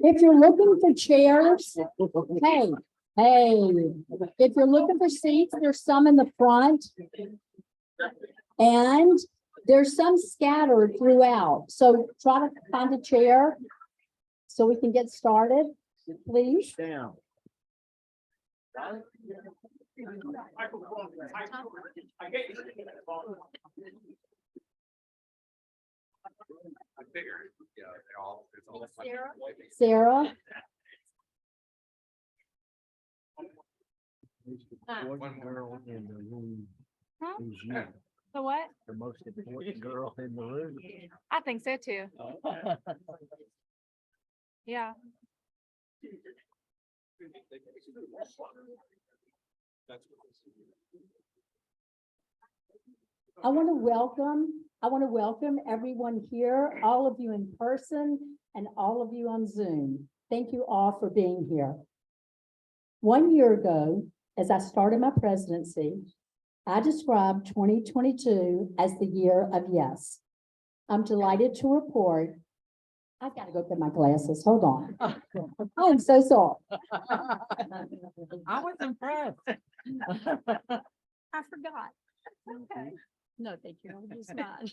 If you're looking for chairs, hey, if you're looking for seats, there's some in the front. And there's some scattered throughout. So try to find a chair so we can get started, please. Down. I figured, yeah, it's all. Sarah, One girl in the room Huh? is you, The what? the most important girl in the room. I think so too. Yeah. I want to welcome everyone here, all of you in person and all of you on Zoom. Thank you all for being here. 1 year ago, as I started my presidency, I described 2022 as the year of yes. I'm delighted to report. I've got to go get my glasses. Hold on. Oh, I'm so sorry. I was impressed. I forgot. Okay. No, thank you. I'll use mine.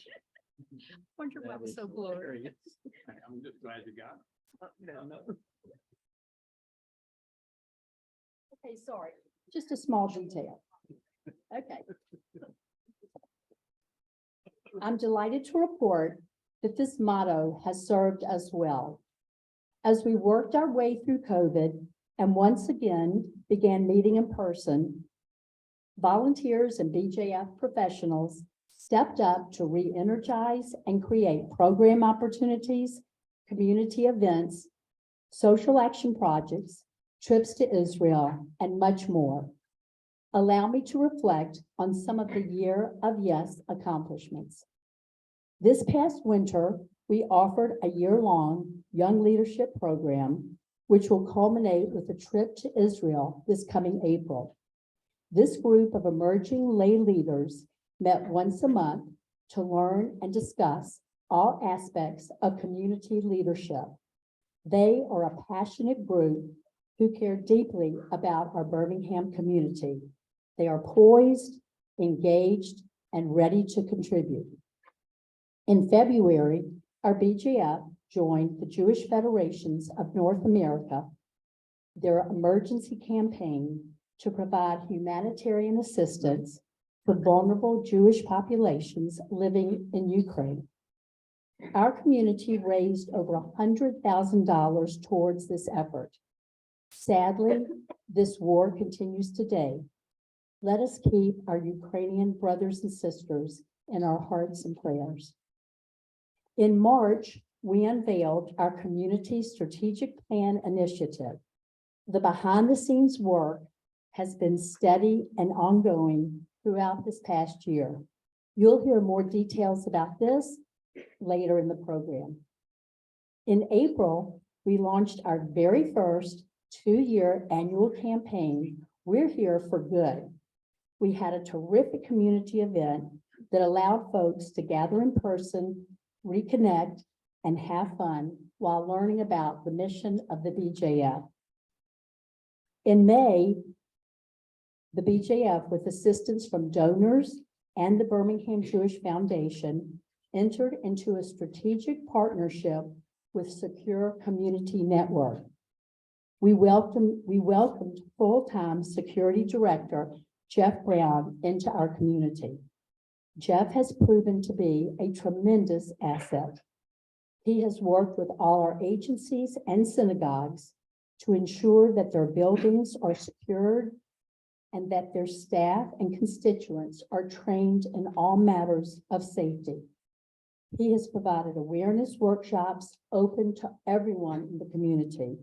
Wonder why it was so blurry. I'm just glad you got it. Okay, sorry. Just a small detail. Okay. I'm delighted to report that this motto has served us well. As we worked our way through COVID and once again began meeting in person, volunteers and BJF professionals stepped up to re-energize and create program opportunities, community events, social action projects, trips to Israel, and much more. Allow me to reflect on some of the Year of Yes accomplishments. This past winter, we offered a year-long Young Leadership Program, which will culminate with a trip to Israel this coming April. This group of emerging lay leaders met once a month to learn and discuss all aspects of community leadership. They are a passionate group who care deeply about our Birmingham community. They are poised, engaged, and ready to contribute. In February, our BJF joined the Jewish Federations of North America, their emergency campaign to provide humanitarian assistance for vulnerable Jewish populations living in Ukraine. Our community raised over $100,000 towards this effort. Sadly, this war continues today. Let us keep our Ukrainian brothers and sisters in our hearts and prayers. In March, we unveiled our Community Strategic Plan Initiative. The behind-the-scenes work has been steady and ongoing throughout this past year. You'll hear more details about this later in the program. In April, we launched our very first 2-year annual campaign, We're Here for Good. We had a terrific community event that allowed folks to gather in person, reconnect, and have fun while learning about the mission of the BJF. In May, the BJF, with assistance from donors and the Birmingham Jewish Foundation, entered into a strategic partnership with Secure Community Network. We welcomed full-time security director Jeff Brown into our community. Jeff has proven to be a tremendous asset. He has worked with all our agencies and synagogues to ensure that their buildings are secured and that their staff and constituents are trained in all matters of safety. He has provided awareness workshops open to everyone in the community.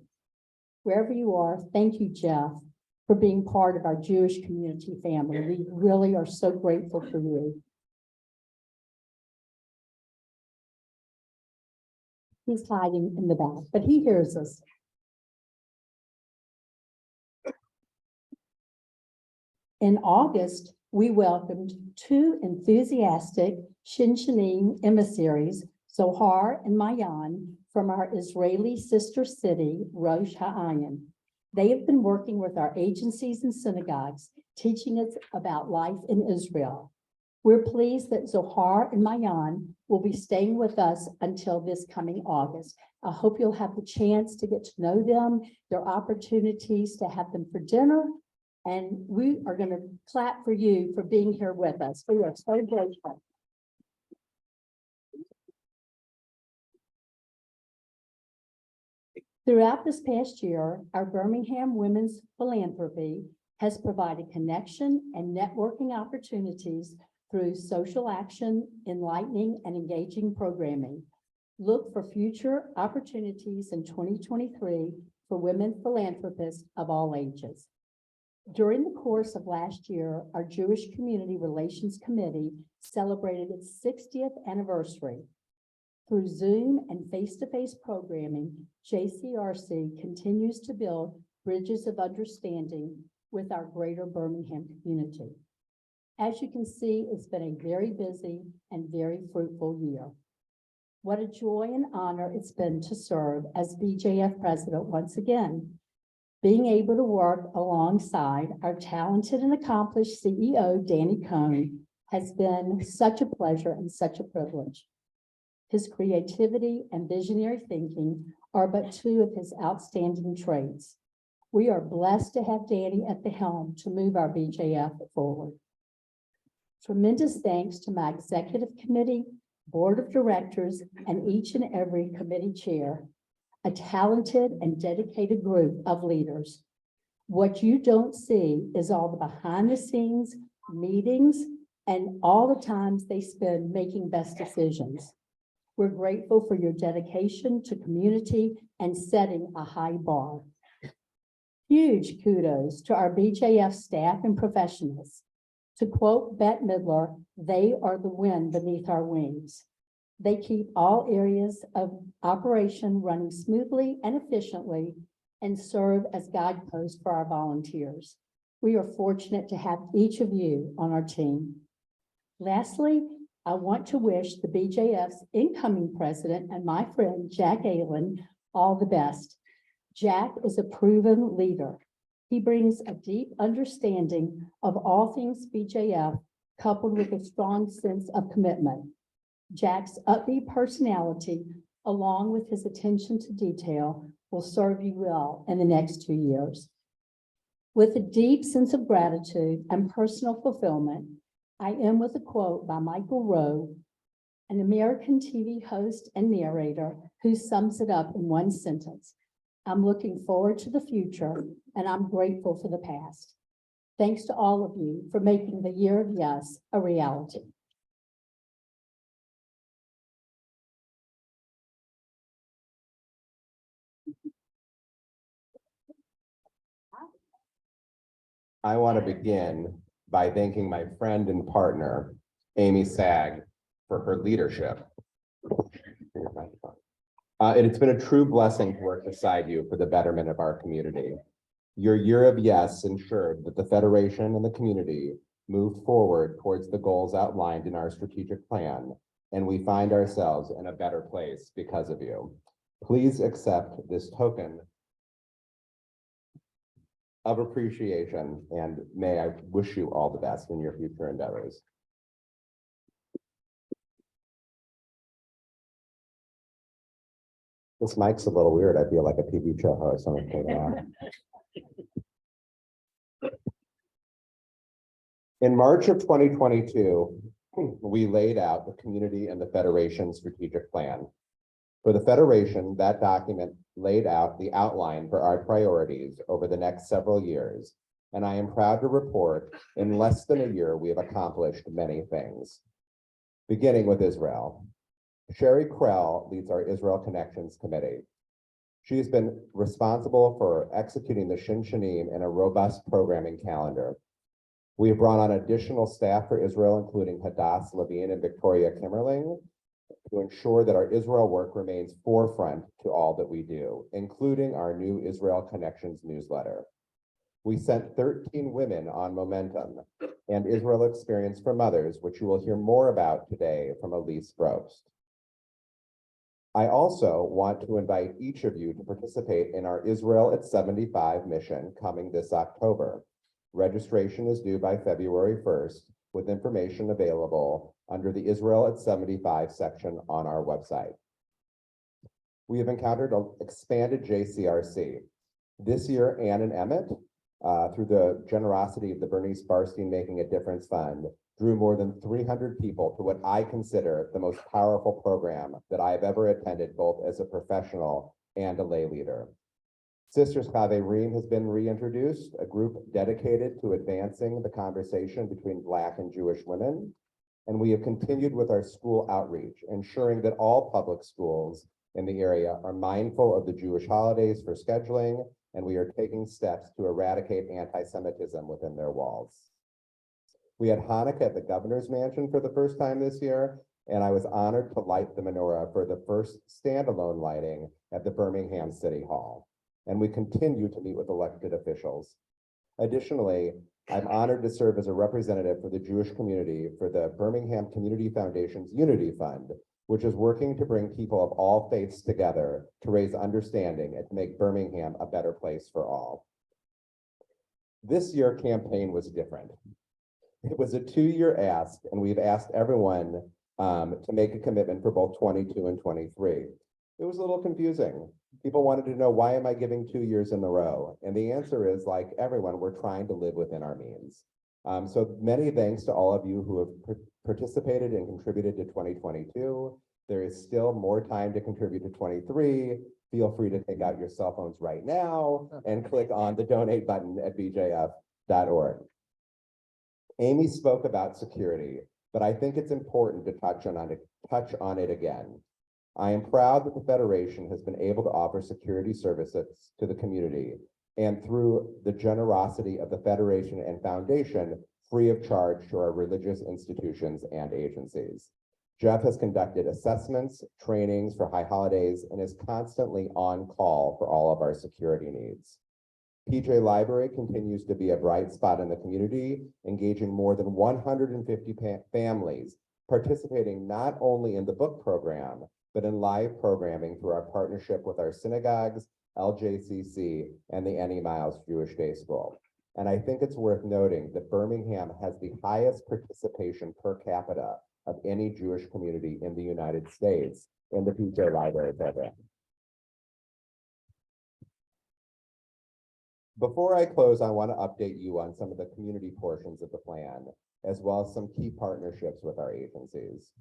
Wherever you are, thank you, Jeff, for being part of our Jewish community family. We really are so grateful for you. He's hiding in the back, but he hears us. In August, we welcomed two enthusiastic Shinshanim emissaries, Zohar and Mayan, from our Israeli sister city, Rosh Ha'ayin. They have been working with our agencies and synagogues, teaching us about life in Israel. We're pleased that Zohar and Mayan will be staying with us until this coming August. I hope you'll have the chance to get to know them, their opportunities to have them for dinner. And we are going to clap for you for being here with us. We are so grateful. Throughout this past year, our Birmingham Women's Philanthropy has provided connection and networking opportunities through social action, enlightening, and engaging programming. Look for future opportunities in 2023 for women philanthropists of all ages. During the course of last year, our Jewish Community Relations Committee celebrated its 60th anniversary. Through Zoom and face-to-face programming, JCRC continues to build bridges of understanding with our greater Birmingham community. As you can see, it's been a very busy and very fruitful year. What a joy and honor it's been to serve as BJF president once again. Being able to work alongside our talented and accomplished CEO, Danny Cohn, has been such a pleasure and such a privilege. His creativity and visionary thinking are but two of his outstanding traits. We are blessed to have Danny at the helm to move our BJF forward. Tremendous thanks to my executive committee, board of directors, and each and every committee chair, a talented and dedicated group of leaders. What you don't see is all the behind the scenes meetings and all the times they spend making best decisions. We're grateful for your dedication to community and setting a high bar. Huge kudos to our BJF staff and professionals. To quote Bette Midler, they are the wind beneath our wings. They keep all areas of operation running smoothly and efficiently and serve as guideposts for our volunteers. We are fortunate to have each of you on our team. Lastly, I want to wish the BJF's incoming president and my friend, Jack Allen, all the best. Jack is a proven leader. He brings a deep understanding of all things BJF, coupled with a strong sense of commitment. Jack's upbeat personality, along with his attention to detail, will serve you well in the next 2 years. With a deep sense of gratitude and personal fulfillment, I end with a quote by Michael Rowe, an American TV host and narrator who sums it up in one sentence. I'm looking forward to the future, and I'm grateful for the past. Thanks to all of you for making the Year of Yes a reality. I want to begin by thanking my friend and partner, Amy Sag, for her leadership. It's been a true blessing to work beside you for the betterment of our community. Your Year of Yes ensured that the Federation and the community moved forward towards the goals outlined in our strategic plan, and we find ourselves in a better place because of you. Please accept this token of appreciation, and may I wish you all the best in your future endeavors. This mic's a little weird. I feel like a TV show host. I'm gonna take it off. In March of 2022, we laid out the community and the Federation strategic plan. For the Federation, that document laid out the outline for our priorities over the next several years, and I am proud to report in less than a year, we have accomplished many things. Beginning with Israel. Sherry Krell leads our Israel Connections Committee. She has been responsible for executing the Shinshanim in a robust programming calendar. We have brought on additional staff for Israel, including Hadass Levine and Victoria Kimmerling, to ensure that our Israel work remains forefront to all that we do, including our new Israel Connections newsletter. We sent 13 women on Momentum and Israel Experience for Mothers, which you will hear more about today from Elise Brost. I also want to invite each of you to participate in our Israel at 75 mission coming this October. Registration is due by February 1st, with information available under the Israel at 75 section on our website. We have encountered an expanded JCRC. This year, Ann and Emmett, through the generosity of the Bernice Barstein Making a Difference Fund, drew more than 300 people to what I consider the most powerful program that I have ever attended, both as a professional and a lay leader. Sisters Chaverim has been reintroduced, a group dedicated to advancing the conversation between Black and Jewish women. And we have continued with our school outreach, ensuring that all public schools in the area are mindful of the Jewish holidays for scheduling, and we are taking steps to eradicate anti-Semitism within their walls. We had Hanukkah at the governor's mansion for the first time this year, and I was honored to light the menorah for the first standalone lighting at the Birmingham City Hall. And we continue to meet with elected officials. Additionally, I'm honored to serve as a representative for the Jewish community for the Birmingham Community Foundation's Unity Fund, which is working to bring people of all faiths together to raise understanding and to make Birmingham a better place for all. This year campaign was different. It was a 2-year ask, and we've asked everyone to make a commitment for both 22 and 23. It was a little confusing. People wanted to know, why am I giving 2 years in a row? And the answer is, like everyone, we're trying to live within our means. So many thanks to all of you who have participated and contributed to 2022. There is still more time to contribute to 23. Feel free to take out your cell phones right now and click on the donate button at bjf.org. Amy spoke about security, but I think it's important to touch on it again. I am proud that the Federation has been able to offer security services to the community, and through the generosity of the Federation and Foundation, free of charge to our religious institutions and agencies. Jeff has conducted assessments, trainings for high holidays, and is constantly on call for all of our security needs. PJ Library continues to be a bright spot in the community, engaging more than 150 families, participating not only in the book program, but in live programming through our partnership with our synagogues, LJCC, and the Annie Miles Jewish Day School. And I think it's worth noting that Birmingham has the highest participation per capita of any Jewish community in the United States in the PJ Library program. Before I close, I want to update you on some of the community portions of the plan, as well as some key partnerships with our agencies.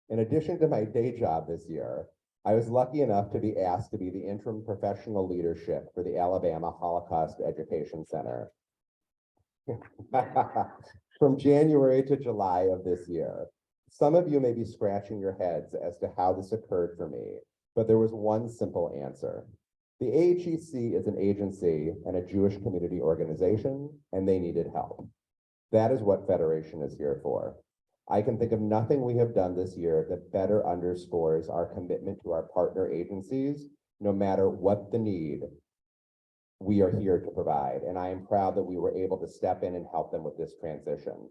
In addition to my day job this year, I was lucky enough to be asked to be the interim professional leadership for the Alabama Holocaust Education Center. From January to July of this year. Some of you may be scratching your heads as to how this occurred for me, but there was one simple answer. The AHEC is an agency and a Jewish community organization, and they needed help. That is what Federation is here for. I can think of nothing we have done this year that better underscores our commitment to our partner agencies, no matter what the need, we are here to provide. And I am proud that we were able to step in and help them with this transition.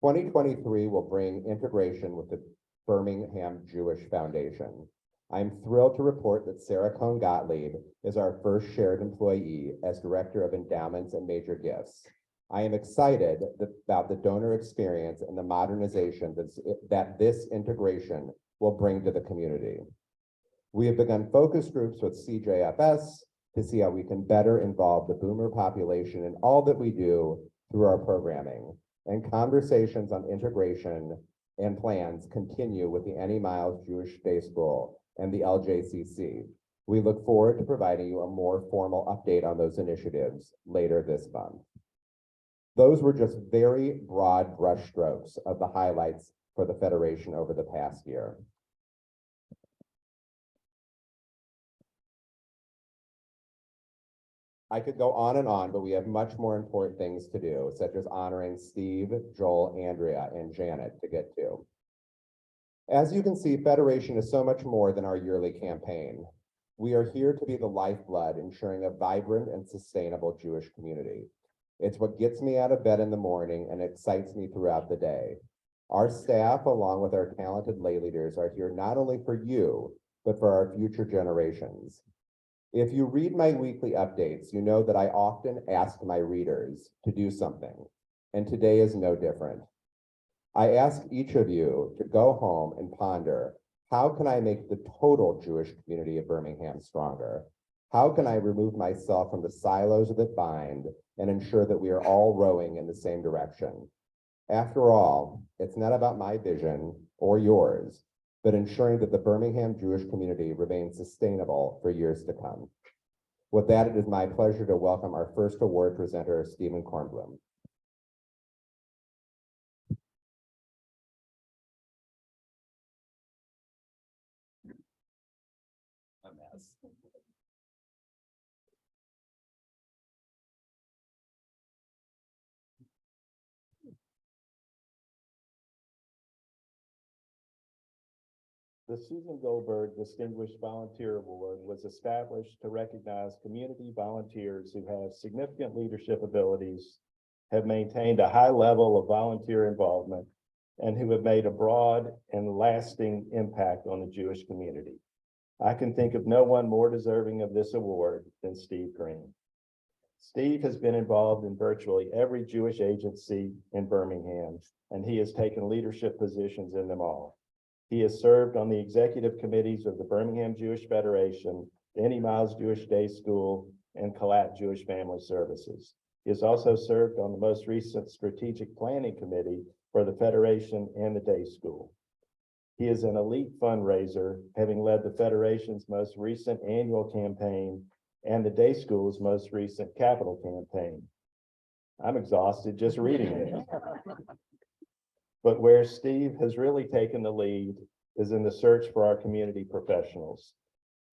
2023 will bring integration with the Birmingham Jewish Foundation. I'm thrilled to report that Sarah Cohn Gottlieb is our first shared employee as Director of Endowments and Major Gifts. I am excited about the donor experience and the modernization that this integration will bring to the community. We have begun focus groups with CJFS to see how we can better involve the boomer population in all that we do through our programming. And conversations on integration and plans continue with the Annie Miles Jewish Day School and the LJCC. We look forward to providing you a more formal update on those initiatives later this month. Those were just very broad brushstrokes of the highlights for the Federation over the past year. I could go on and on, but we have much more important things to do, such as honoring Steve, Joel, Andrea, and Janet to get to. As you can see, Federation is so much more than our yearly campaign. We are here to be the lifeblood, ensuring a vibrant and sustainable Jewish community. It's what gets me out of bed in the morning and excites me throughout the day. Our staff, along with our talented lay leaders, are here not only for you, but for our future generations. If you read my weekly updates, you know that I often ask my readers to do something, and today is no different. I ask each of you to go home and ponder, how can I make the total Jewish community of Birmingham stronger? How can I remove myself from the silos that bind and ensure that we are all rowing in the same direction? After all, it's not about my vision or yours, but ensuring that the Birmingham Jewish community remains sustainable for years to come. With that, it is my pleasure to welcome our first award presenter, Stephen Kornblum. A mess. The Susan Goldberg Distinguished Volunteer Award was established to recognize community volunteers who have significant leadership abilities, have maintained a high level of volunteer involvement, and who have made a broad and lasting impact on the Jewish community. I can think of no one more deserving of this award than Steve Green. Steve has been involved in virtually every Jewish agency in Birmingham, and he has taken leadership positions in them all. He has served on the executive committees of the Birmingham Jewish Federation, Annie Miles Jewish Day School, and Kalat Jewish Family Services. He has also served on the most recent strategic planning committee for the Federation and the Day School. He is an elite fundraiser, having led the Federation's most recent annual campaign and the Day School's most recent capital campaign. I'm exhausted just reading it. But where Steve has really taken the lead is in the search for our community professionals.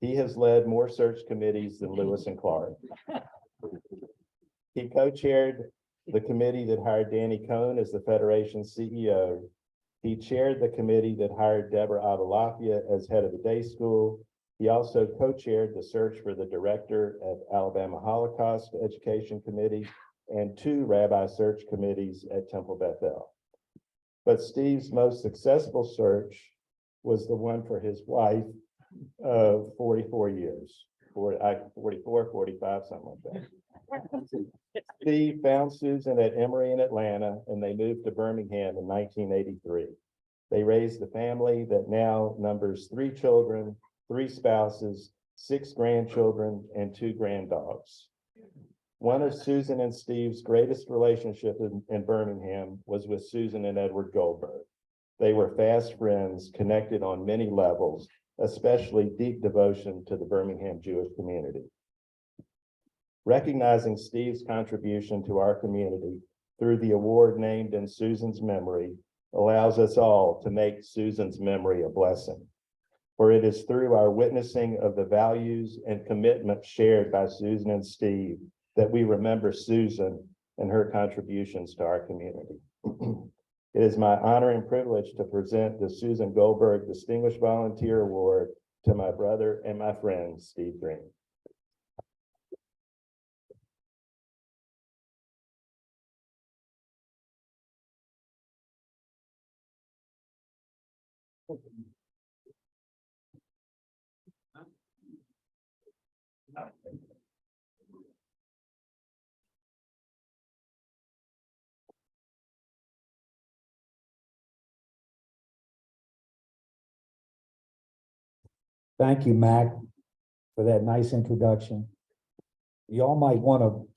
He has led more search committees than Lewis and Clark. He co-chaired the committee that hired Danny Cohn as the Federation's CEO. He chaired the committee that hired Deborah Avalafia as head of the Day School. He also co-chaired the search for the director of Alabama Holocaust Education Committee and 2 rabbi search committees at Temple Bethel. But Steve's most successful search was the one for his wife of 44 years, 44, 45, something like that. Steve found Susan at Emory in Atlanta, and they moved to Birmingham in 1983. They raised a family that now numbers 3 children, 3 spouses, 6 grandchildren, and 2 granddogs. One of Susan and Steve's greatest relationships in Birmingham was with Susan and Edward Goldberg. They were fast friends, connected on many levels, especially deep devotion to the Birmingham Jewish community. Recognizing Steve's contribution to our community through the award named in Susan's memory allows us all to make Susan's memory a blessing. For it is through our witnessing of the values and commitment shared by Susan and Steve that we remember Susan and her contributions to our community. It is my honor and privilege to present the Susan Goldberg Distinguished Volunteer Award to my brother and my friend, Steve Green. Thank you, Mac, for that nice introduction. Y'all might want to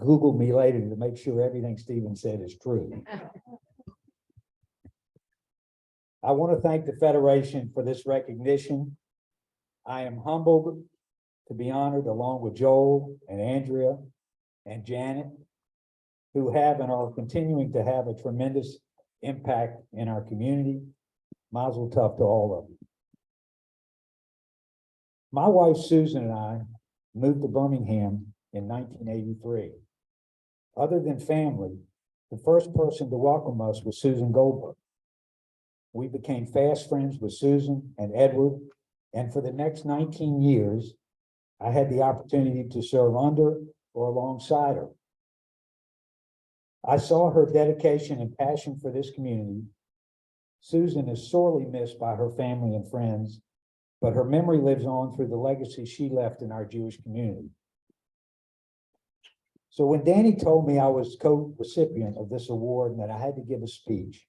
Google me later to make sure everything Stephen said is true. I want to thank the Federation for this recognition. I am humbled to be honored along with Joel and Andrea and Janet, who have and are continuing to have a tremendous impact in our community. Mazel tov to all of you. My wife Susan and I moved to Birmingham in 1983. Other than family, the first person to welcome us was Susan Goldberg. We became fast friends with Susan and Edward, and for the next 19 years, I had the opportunity to serve under or alongside her. I saw her dedication and passion for this community. Susan is sorely missed by her family and friends, but her memory lives on through the legacy she left in our Jewish community. So when Danny told me I was co-recipient of this award and that I had to give a speech,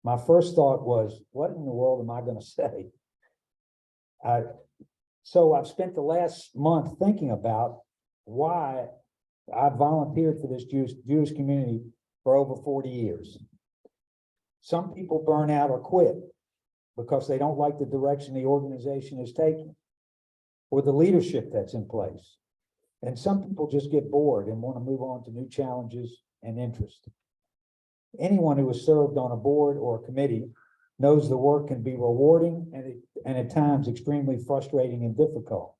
my first thought was, what in the world am I going to say? So I've spent the last month thinking about why I volunteered for this Jewish community for over 40 years. Some people burn out or quit because they don't like the direction the organization is taking or the leadership that's in place. And some people just get bored and want to move on to new challenges and interests. Anyone who has served on a board or a committee knows the work can be rewarding and at times extremely frustrating and difficult.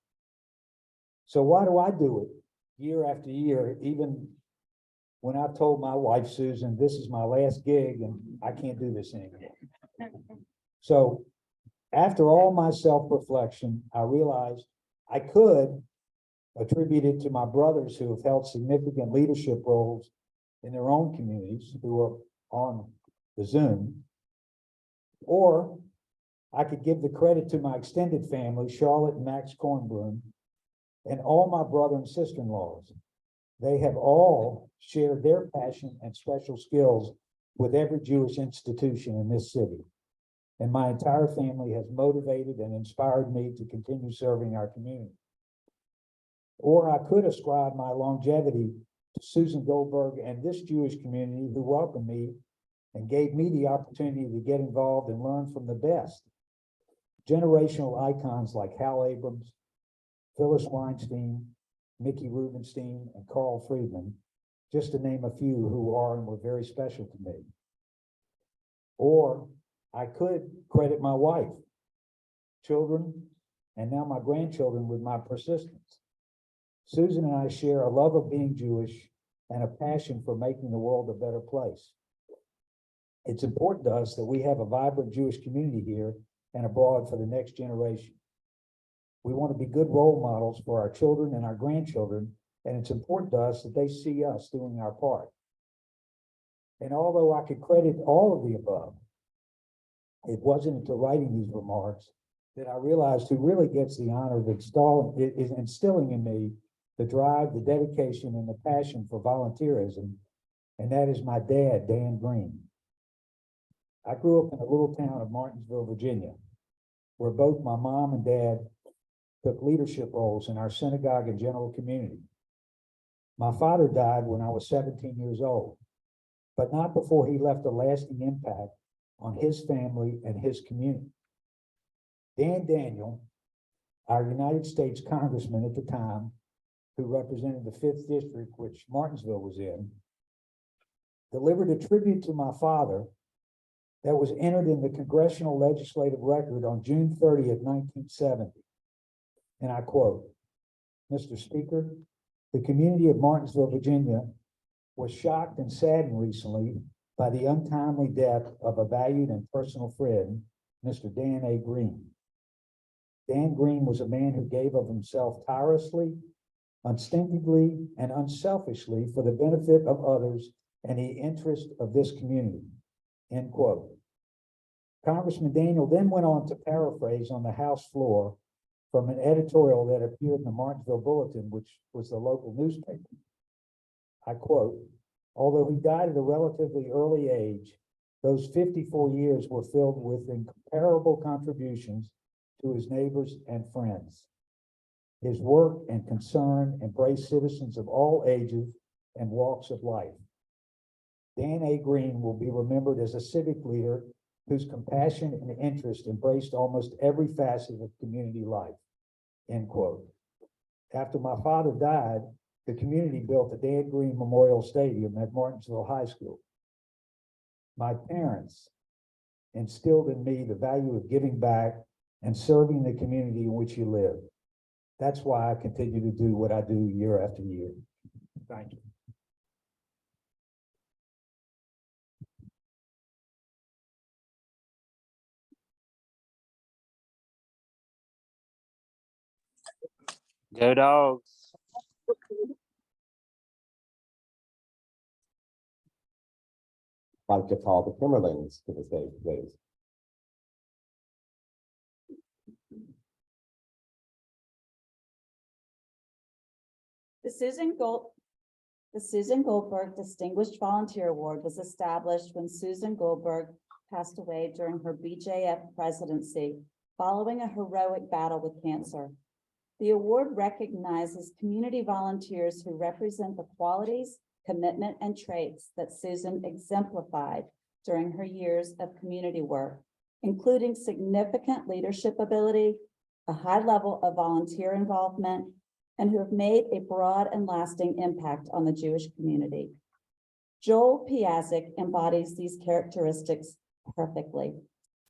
So why do I do it year after year, even when I've told my wife, Susan, this is my last gig and I can't do this anymore? So after all my self-reflection, I realized I could attribute it to my brothers who have held significant leadership roles in their own communities who are on the Zoom. Or I could give the credit to my extended family, Charlotte and Max Kornblum, and all my brother and sister-in-laws. They have all shared their passion and special skills with every Jewish institution in this city. And my entire family has motivated and inspired me to continue serving our community. Or I could ascribe my longevity to Susan Goldberg and this Jewish community who welcomed me and gave me the opportunity to get involved and learn from the best. Generational icons like Hal Abrams, Phyllis Weinstein, Mickey Rubenstein, and Carl Friedman, just to name a few who are and were very special to me. Or I could credit my wife, children, and now my grandchildren with my persistence. Susan and I share a love of being Jewish and a passion for making the world a better place. It's important to us that we have a vibrant Jewish community here and abroad for the next generation. We want to be good role models for our children and our grandchildren, and it's important to us that they see us doing our part. And although I could credit all of the above, it wasn't until writing these remarks that I realized who really gets the honor of instilling in me the drive, the dedication, and the passion for volunteerism, and that is my dad, Dan Green. I grew up in a little town of Martinsville, Virginia, where both my mom and dad took leadership roles in our synagogue and general community. My father died when I was 17 years old, but not before he left a lasting impact on his family and his community. Dan Daniel, our United States Congressman at the time, who represented the 5th District, which Martinsville was in, delivered a tribute to my father that was entered in the Congressional Legislative Record on June 30th, 1970. And I quote, "Mr. Speaker, the community of Martinsville, Virginia was shocked and saddened recently by the untimely death of a valued and personal friend, Mr. Dan A. Green. Dan Green was a man who gave of himself tirelessly, unstintingly, and unselfishly for the benefit of others and the interest of this community," end quote. Congressman Daniel then went on to paraphrase on the House floor from an editorial that appeared in the Martinsville Bulletin, which was the local newspaper. I quote, "Although he died at a relatively early age, those 54 years were filled with incomparable contributions to his neighbors and friends. His work and concern embraced citizens of all ages and walks of life. Dan A. Green will be remembered as a civic leader whose compassion and interest embraced almost every facet of community life," end quote. After my father died, the community built the Dan Green Memorial Stadium at Martinsville High School. My parents instilled in me the value of giving back and serving the community in which you live. That's why I continue to do what I do year after year. Thank you. Go dogs. Like to call the Kimmerlings to the stage, please. The Susan Goldberg Distinguished Volunteer Award was established when Susan Goldberg passed away during her BJF presidency following a heroic battle with cancer. The award recognizes community volunteers who represent the qualities, commitment, and traits that Susan exemplified during her years of community work, including significant leadership ability, a high level of volunteer involvement, and who have made a broad and lasting impact on the Jewish community. Joel Piazzik embodies these characteristics perfectly.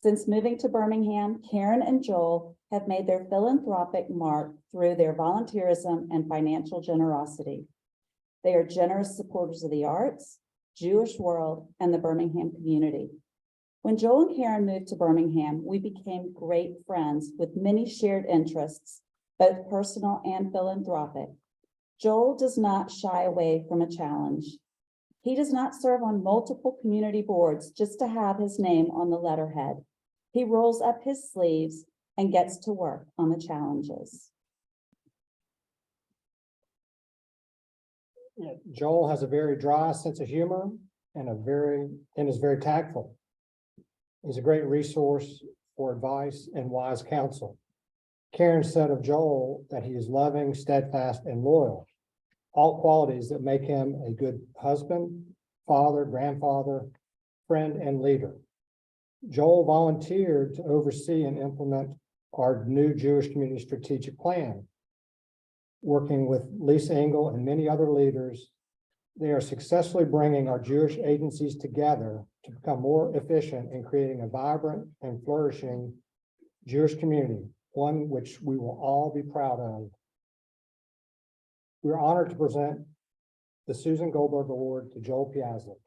Since moving to Birmingham, Karen and Joel have made their philanthropic mark through their volunteerism and financial generosity. They are generous supporters of the arts, Jewish world, and the Birmingham community. When Joel and Karen moved to Birmingham, we became great friends with many shared interests, both personal and philanthropic. Joel does not shy away from a challenge. He does not serve on multiple community boards just to have his name on the letterhead. He rolls up his sleeves and gets to work on the challenges. Yeah, Joel has a very dry sense of humor and is very tactful. He's a great resource for advice and wise counsel. Karen said of Joel that he is loving, steadfast, and loyal, all qualities that make him a good husband, father, grandfather, friend, and leader. Joel volunteered to oversee and implement our new Jewish Community Strategic Plan. Working with Lisa Engel and many other leaders, they are successfully bringing our Jewish agencies together to become more efficient in creating a vibrant and flourishing Jewish community, one which we will all be proud of. We're honored to present the Susan Goldberg Award to Joel Piazzik.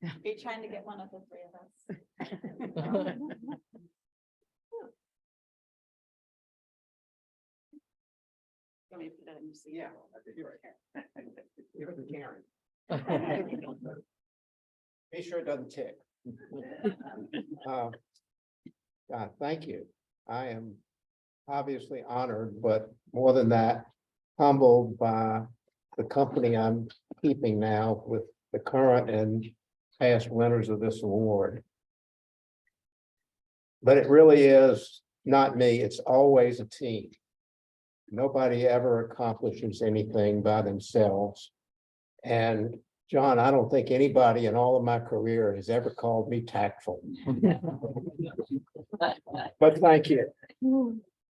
Are you trying to get one of the three of us? Want me to put it in your seat? Yeah, I think you're right. Give it to Karen. Be sure it doesn't tick. Thank you. I am obviously honored, but more than that, humbled by the company I'm keeping now with the current and past winners of this award. But it really is not me, it's always a team. Nobody ever accomplishes anything by themselves. And John, I don't think anybody in all of my career has ever called me tactful. But thank you.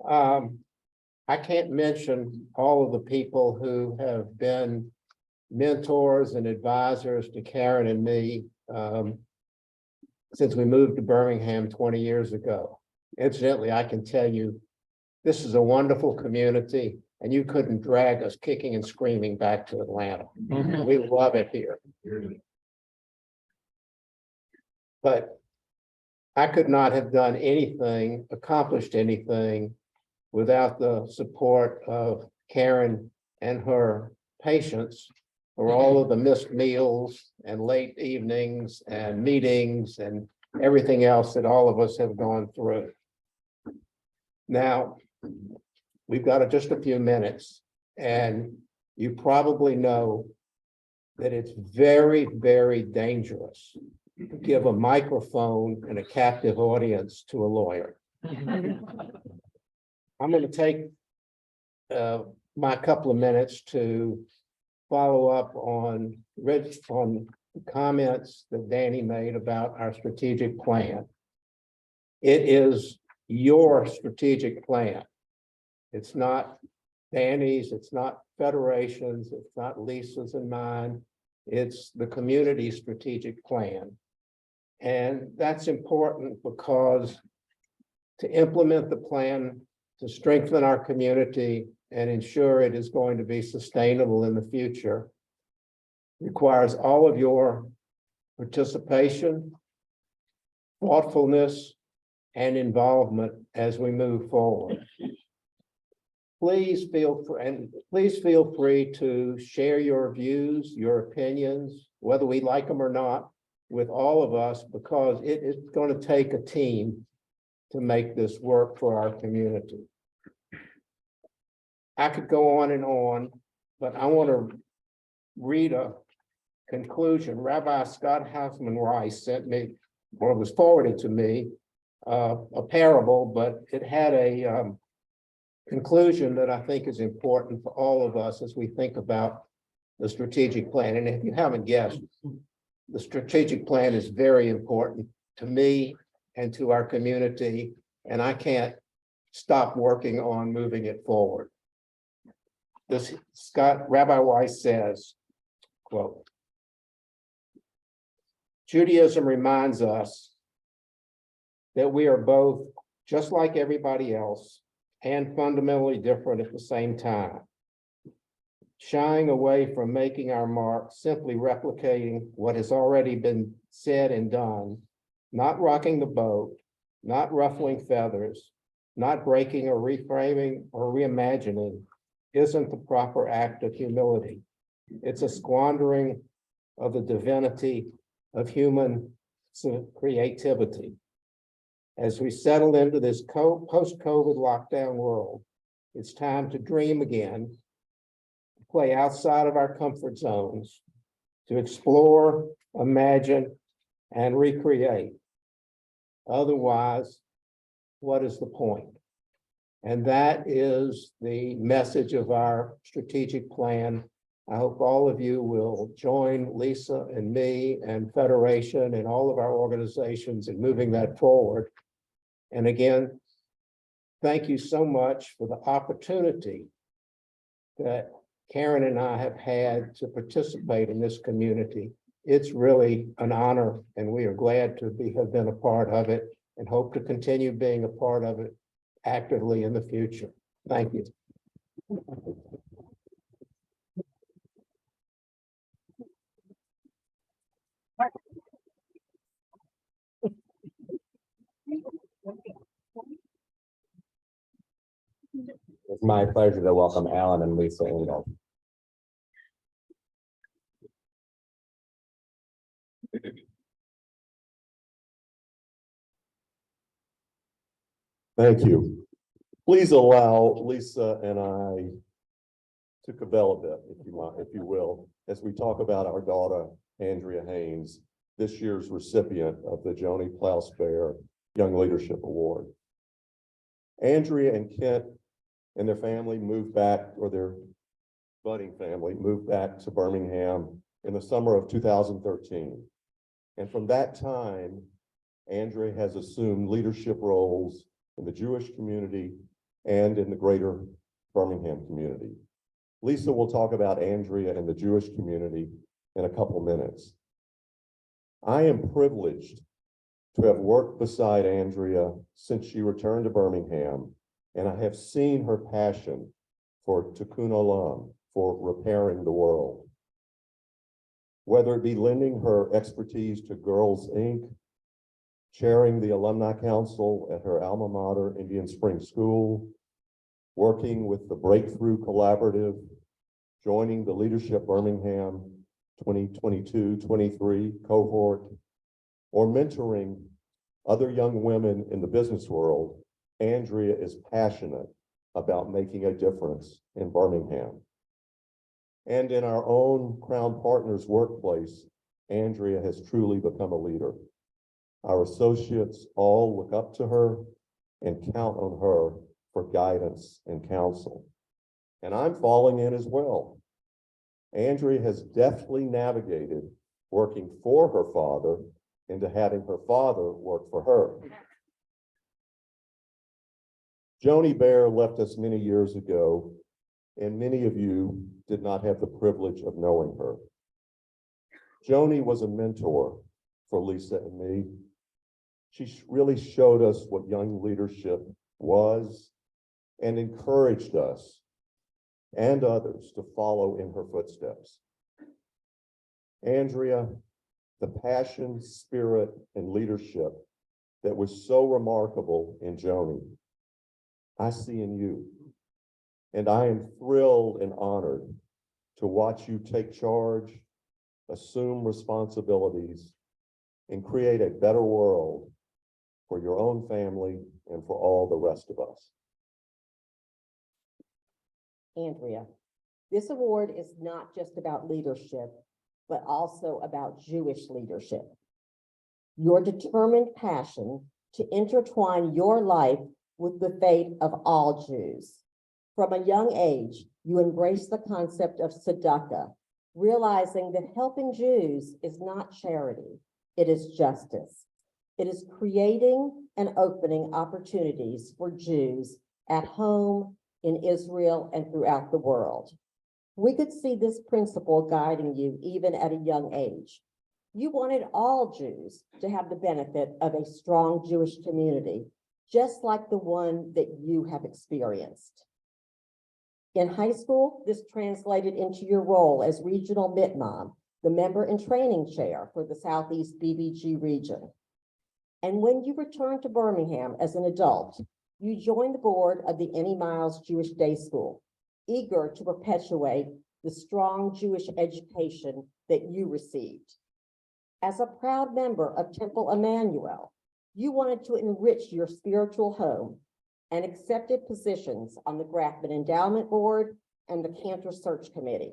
I can't mention all of the people who have been mentors and advisors to Karen and me since we moved to Birmingham 20 years ago. Incidentally, I can tell you, this is a wonderful community, and you couldn't drag us kicking and screaming back to Atlanta. We love it here. But I could not have done anything, accomplished anything, without the support of Karen and her patients for all of the missed meals and late evenings and meetings and everything else that all of us have gone through. Now, we've got just a few minutes, and you probably know that it's very, very dangerous to give a microphone and a captive audience to a lawyer. I'm going to take my couple of minutes to follow up on the comments that Danny made about our strategic plan. It is your strategic plan. It's not Danny's, it's not Federation's, it's not Lisa's and mine. It's the community strategic plan. And that's important because to implement the plan to strengthen our community and ensure it is going to be sustainable in the future requires all of your participation, thoughtfulness, and involvement as we move forward. Please feel free to share your views, your opinions, whether we like them or not, with all of us, because it is going to take a team to make this work for our community. I could go on, but I want to read a conclusion. Rabbi Scott Hoffman Rice sent me, or it was forwarded to me, a parable, but it had a conclusion that I think is important for all of us as we think about the strategic plan. And if you haven't guessed, the strategic plan is very important to me and to our community, and I can't stop working on moving it forward. This Rabbi Weiss says, quote, Judaism reminds us that we are both just like everybody else and fundamentally different at the same time. Shying away from making our mark, simply replicating what has already been said and done, not rocking the boat, not ruffling feathers, not breaking or reframing or reimagining, isn't the proper act of humility. It's a squandering of the divinity of human creativity. As we settle into this post-COVID lockdown world, it's time to dream again, to play outside of our comfort zones, to explore, imagine, and recreate. Otherwise, what is the point? And that is the message of our strategic plan. I hope all of you will join Lisa and me and Federation and all of our organizations in moving that forward. And again, thank you so much for the opportunity that Karen and I have had to participate in this community. It's really an honor, and we are glad to have been a part of it and hope to continue being a part of it actively in the future. Thank you. It's my pleasure to welcome Alan and Lisa Engel. Thank you. Please allow Lisa and I to cavil a bit, if you will, as we talk about our daughter, Andrea Haynes, this year's recipient of the Joni Plouse-Bear Young Leadership Award. Andrea and Kent and their family moved back, or their budding family moved back to Birmingham in the summer of 2013. And from that time, Andrea has assumed leadership roles in the Jewish community and in the greater Birmingham community. Lisa will talk about Andrea and the Jewish community in a couple minutes. I am privileged to have worked beside Andrea since she returned to Birmingham, and I have seen her passion for Tikkun Olam, for repairing the world. Whether it be lending her expertise to Girls Inc., chairing the Alumni Council at her alma mater, Indian Spring School, working with the Breakthrough Collaborative, joining the Leadership Birmingham 2022-23 cohort, or mentoring other young women in the business world, Andrea is passionate about making a difference in Birmingham. And in our own Crown Partners workplace, Andrea has truly become a leader. Our associates all look up to her and count on her for guidance and counsel. And I'm falling in as well. Andrea has deftly navigated working for her father into having her father work for her. Joni Bear left us many years ago, and many of you did not have the privilege of knowing her. Joni was a mentor for Lisa and me. Really showed us what young leadership was and encouraged us and others to follow in her footsteps. Andrea, the passion, spirit, and leadership that was so remarkable in Joni, I see in you. And I am thrilled and honored to watch you take charge, assume responsibilities, and create a better world for your own family and for all the rest of us. Andrea, this award is not just about leadership, but also about Jewish leadership. Your determined passion to intertwine your life with the fate of all Jews. From a young age, you embrace the concept of tzedakah, realizing that helping Jews is not charity, it is justice. It is creating and opening opportunities for Jews at home, in Israel, and throughout the world. We could see this principle guiding you even at a young age. You wanted all Jews to have the benefit of a strong Jewish community, just like the one that you have experienced. In high school, this translated into your role as regional MITMOM, the member and training chair for the Southeast BBG region. And when you returned to Birmingham as an adult, you joined the board of the Annie Miles Jewish Day School, eager to perpetuate the strong Jewish education that you received. As a proud member of Temple Emmanuel, you wanted to enrich your spiritual home and accepted positions on the Grafman Endowment Board and the Cantor Search Committee.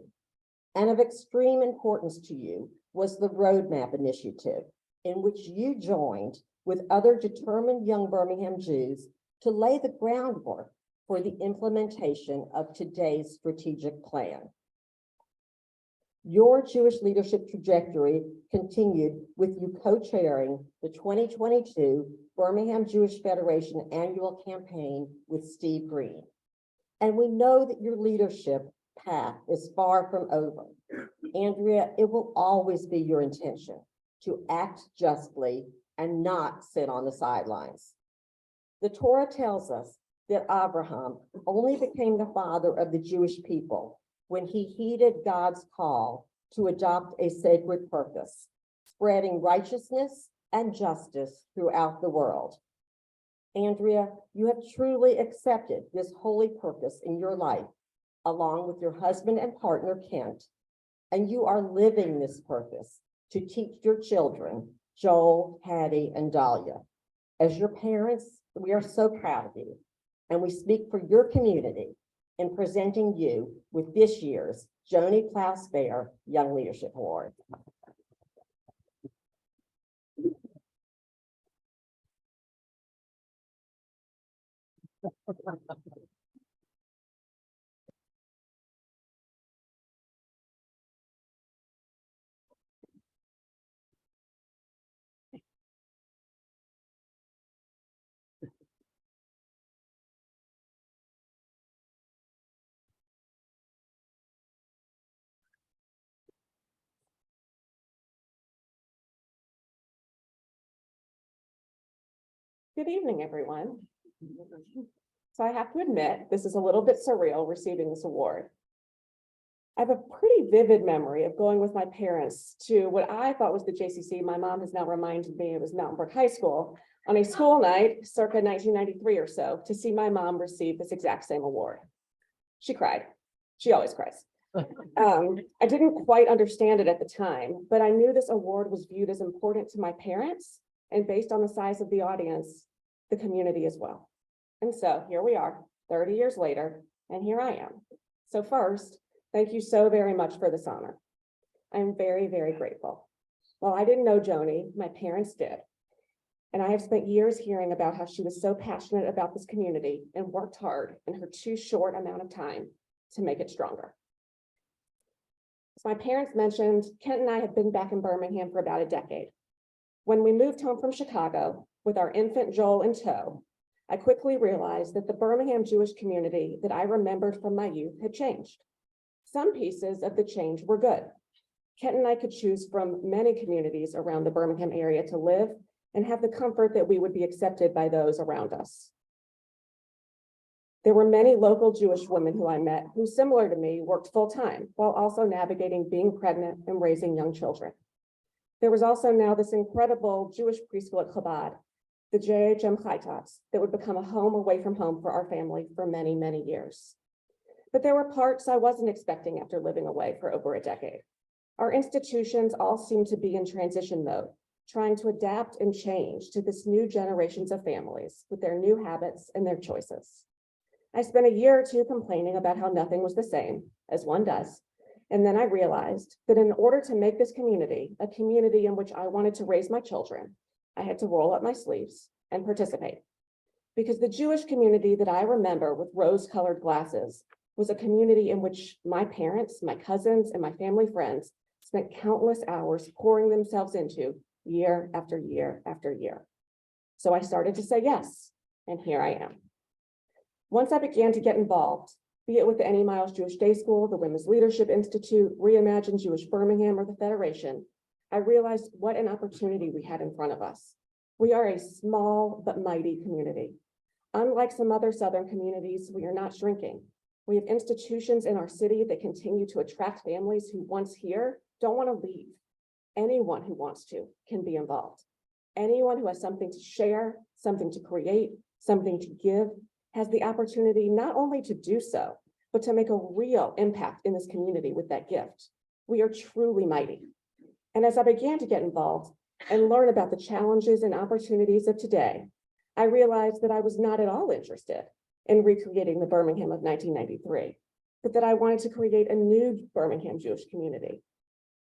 And of extreme importance to you was the Roadmap Initiative, in which you joined with other determined young Birmingham Jews to lay the groundwork for the implementation of today's strategic plan. Your Jewish leadership trajectory continued with you co-chairing the 2022 Birmingham Jewish Federation annual campaign with Steve Green. And we know that your leadership path is far from over. Andrea, it will always be your intention to act justly and not sit on the sidelines. The Torah tells us that Abraham only became the father of the Jewish people when he heeded God's call to adopt a sacred purpose, spreading righteousness and justice throughout the world. Andrea, you have truly accepted this holy purpose in your life, along with your husband and partner, Kent, and you are living this purpose to teach your children, Joel, Hattie, and Dahlia. As your parents, we are so proud of you, and we speak for your community in presenting you with this year's Joni Klaus Fair Young Leadership Award. Good evening, everyone. So I have to admit, this is a little bit surreal receiving this award. I have a pretty vivid memory of going with my parents to what I thought was the JCC. My mom has now reminded me it was Mountain Brook High School on a school night circa 1993 or so to see my mom receive this exact same award. She cried. She always cries. I didn't quite understand it at the time, but I knew this award was viewed as important to my parents and based on the size of the audience, the community as well. And so here we are 30 years later, and here I am. So first, thank you so very much for this honor. I'm very, very grateful. While I didn't know Joni, my parents did. And I have spent years hearing about how she was so passionate about this community and worked hard in her too short amount of time to make it stronger. As my parents mentioned, Kent and I have been back in Birmingham for about a decade. When we moved home from Chicago with our infant Joel in tow, I quickly realized that the Birmingham Jewish community that I remembered from my youth had changed. Some pieces of the change were good. Kent and I could choose from many communities around the Birmingham area to live and have the comfort that we would be accepted by those around us. There were many local Jewish women who I met who, similar to me, worked full-time while also navigating being pregnant and raising young children. There was also now this incredible Jewish preschool at Chabad, the JHM Chaitats, that would become a home away from home for our family for many, many years. But there were parts I wasn't expecting after living away for over a decade. Our institutions all seemed to be in transition mode, trying to adapt and change to this new generations of families with their new habits and their choices. I spent a year or two complaining about how nothing was the same, as one does. And then I realized that in order to make this community a community in which I wanted to raise my children, I had to roll up my sleeves and participate. Because the Jewish community that I remember with rose-colored glasses was a community in which my parents, my cousins, and my family friends spent countless hours pouring themselves into year after year after year. So I started to say yes, and here I am. Once I began to get involved, be it with the Annie Miles Jewish Day School, the Women's Leadership Institute, Reimagine Jewish Birmingham, or the Federation, I realized what an opportunity we had in front of us. We are a small but mighty community. Unlike some other Southern communities, we are not shrinking. We have institutions in our city that continue to attract families who, once here, don't want to leave. Anyone who wants to can be involved. Anyone who has something to share, something to create, something to give, has the opportunity not only to do so, but to make a real impact in this community with that gift. We are truly mighty. And as I began to get involved and learn about the challenges and opportunities of today, I realized that I was not at all interested in recreating the Birmingham of 1993, but that I wanted to create a new Birmingham Jewish community,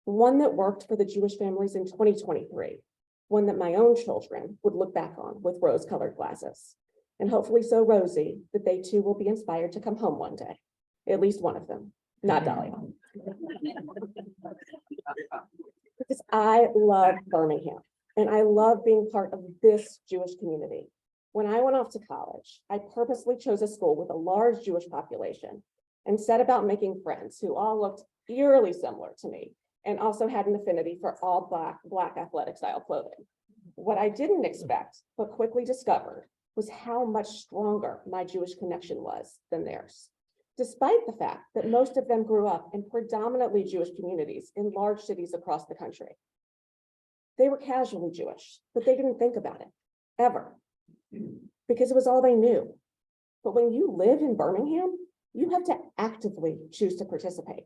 one that worked for the Jewish families in 2023, one that my own children would look back on with rose-colored glasses, and hopefully so rosy that they too will be inspired to come home one day, at least one of them, not Dahlia. Because I love Birmingham, and I love being part of this Jewish community. When I went off to college, I purposely chose a school with a large Jewish population and set about making friends who all looked eerily similar to me and also had an affinity for all Black athletic style clothing. What I didn't expect, but quickly discovered, was how much stronger my Jewish connection was than theirs, despite the fact that most of them grew up in predominantly Jewish communities in large cities across the country. They were casually Jewish, but they didn't think about it, ever, because it was all they knew. But when you live in Birmingham, you have to actively choose to participate,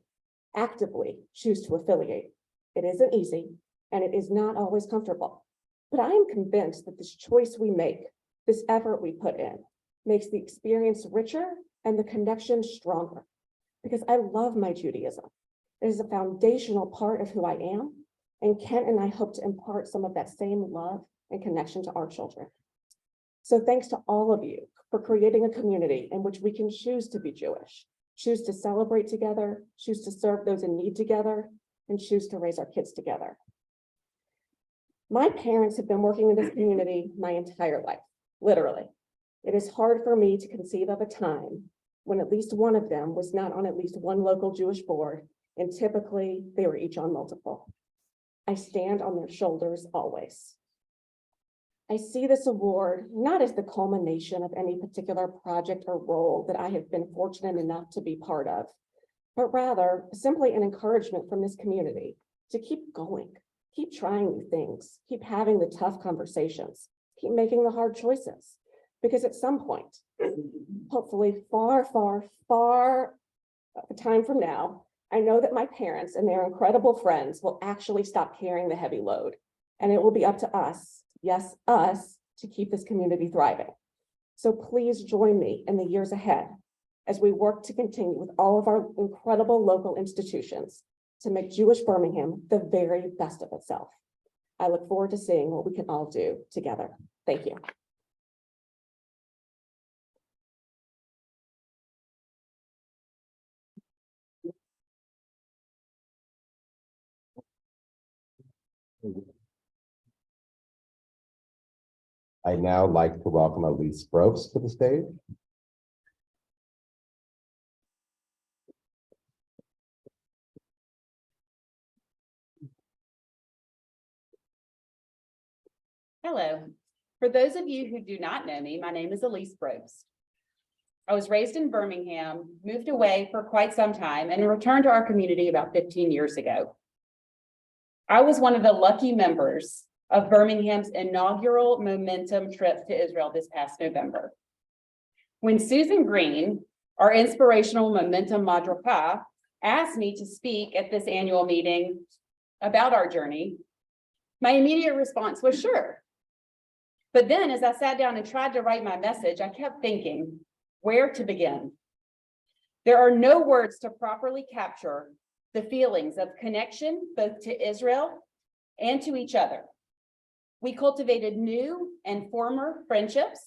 actively choose to affiliate. It isn't easy, and it is not always comfortable. But I am convinced that this choice we make, this effort we put in, makes the experience richer and the connection stronger. Because I love my Judaism. It is a foundational part of who I am, and Kent and I hope to impart some of that same love and connection to our children. So thanks to all of you for creating a community in which we can choose to be Jewish, choose to celebrate together, choose to serve those in need together, and choose to raise our kids together. My parents have been working in this community my entire life, literally. It is hard for me to conceive of a time when at least one of them was not on at least one local Jewish board, and typically they were each on multiple. I stand on their shoulders always. I see this award not as the culmination of any particular project or role that I have been fortunate enough to be part of, but rather simply an encouragement from this community to keep going, keep trying new things, keep having the tough conversations, keep making the hard choices. Because at some point, hopefully far, far, far time from now, I know that my parents and their incredible friends will actually stop carrying the heavy load. And it will be up to us, yes, us, to keep this community thriving. So please join me in the years ahead as we work to continue with all of our incredible local institutions to make Jewish Birmingham the very best of itself. I look forward to seeing what we can all do together. Thank you. I'd now like to welcome Elise Brooks to the stage. Hello. For those of you who do not know me, my name is Elise Brooks. I was raised in Birmingham, moved away for quite some time, and returned to our community about 15 years ago. I was one of the lucky members of Birmingham's inaugural Momentum trip to Israel this past November. When Susan Green, our inspirational Momentum Madrika, asked me to speak at this annual meeting about our journey, my immediate response was sure. But then as I sat down and tried to write my message, I kept thinking, where to begin? There are no words to properly capture the feelings of connection both to Israel and to each other. We cultivated new and former friendships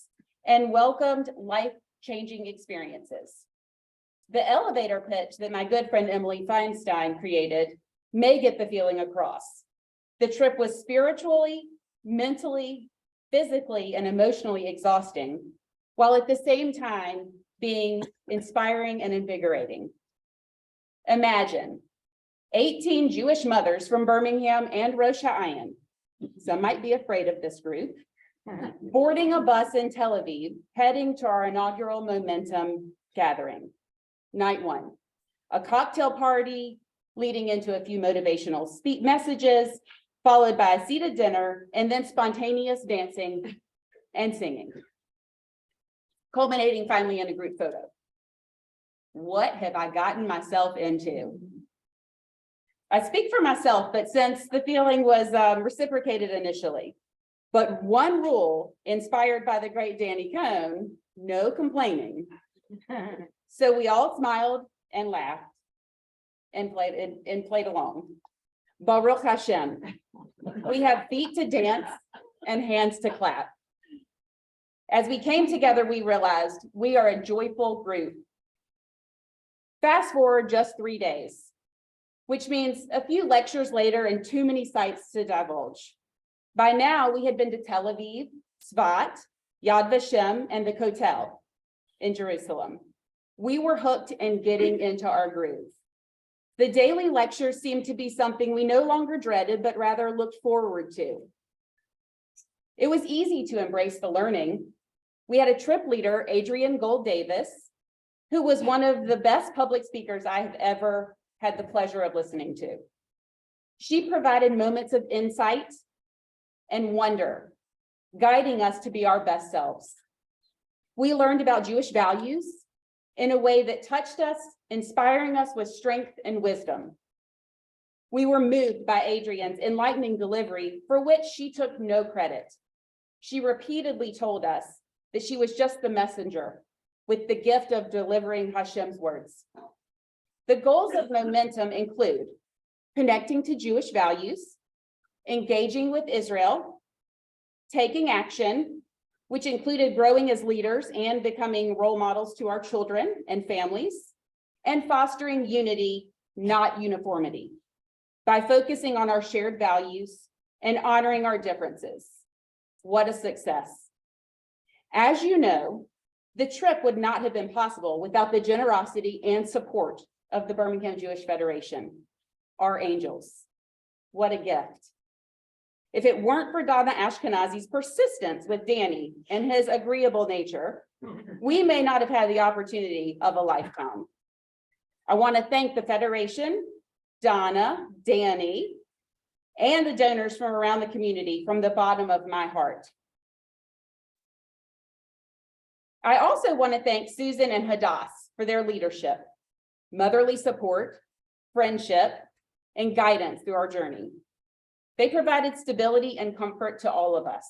and welcomed life-changing experiences. The elevator pitch that my good friend Emily Feinstein created may get the feeling across. The trip was spiritually, mentally, physically, and emotionally exhausting, while at the same time being inspiring and invigorating. Imagine 18 Jewish mothers from Birmingham and Rosh Hashanah, some might be afraid of this group, boarding a bus in Tel Aviv, heading to our inaugural Momentum gathering. Night one, a cocktail party leading into a few motivational messages, followed by a seated dinner, and then spontaneous dancing and singing, culminating finally in a group photo. What have I gotten myself into? I speak for myself, but since the feeling was reciprocated initially, but one rule inspired by the great Danny Cohn, no complaining. So we all smiled and laughed and played along. Baruch Hashem. We have feet to dance and hands to clap. As we came together, we realized we are a joyful group. Fast forward just 3 days, which means a few lectures later and too many sites to divulge. By now, we had been to Tel Aviv, Tzfat, Yad Vashem, and the Kotel in Jerusalem. We were hooked and getting into our groove. The daily lectures seemed to be something we no longer dreaded, but rather looked forward to. It was easy to embrace the learning. We had a trip leader, Adrienne Gold Davis, who was one of the best public speakers I have ever had the pleasure of listening to. She provided moments of insight and wonder, guiding us to be our best selves. We learned about Jewish values in a way that touched us, inspiring us with strength and wisdom. We were moved by Adrienne's enlightening delivery, for which she took no credit. She repeatedly told us that she was just the messenger with the gift of delivering Hashem's words. The goals of Momentum include connecting to Jewish values, engaging with Israel, taking action, which included growing as leaders and becoming role models to our children and families, and fostering unity, not uniformity, by focusing on our shared values and honoring our differences. What a success. As you know, the trip would not have been possible without the generosity and support of the Birmingham Jewish Federation, our angels. What a gift. If it weren't for Donna Ashkenazi's persistence with Danny and his agreeable nature, we may not have had the opportunity of a lifetime. I want to thank the Federation, Donna, Danny, and the donors from around the community from the bottom of my heart. I also want to thank Susan and Hadass for their leadership, motherly support, friendship, and guidance through our journey. They provided stability and comfort to all of us.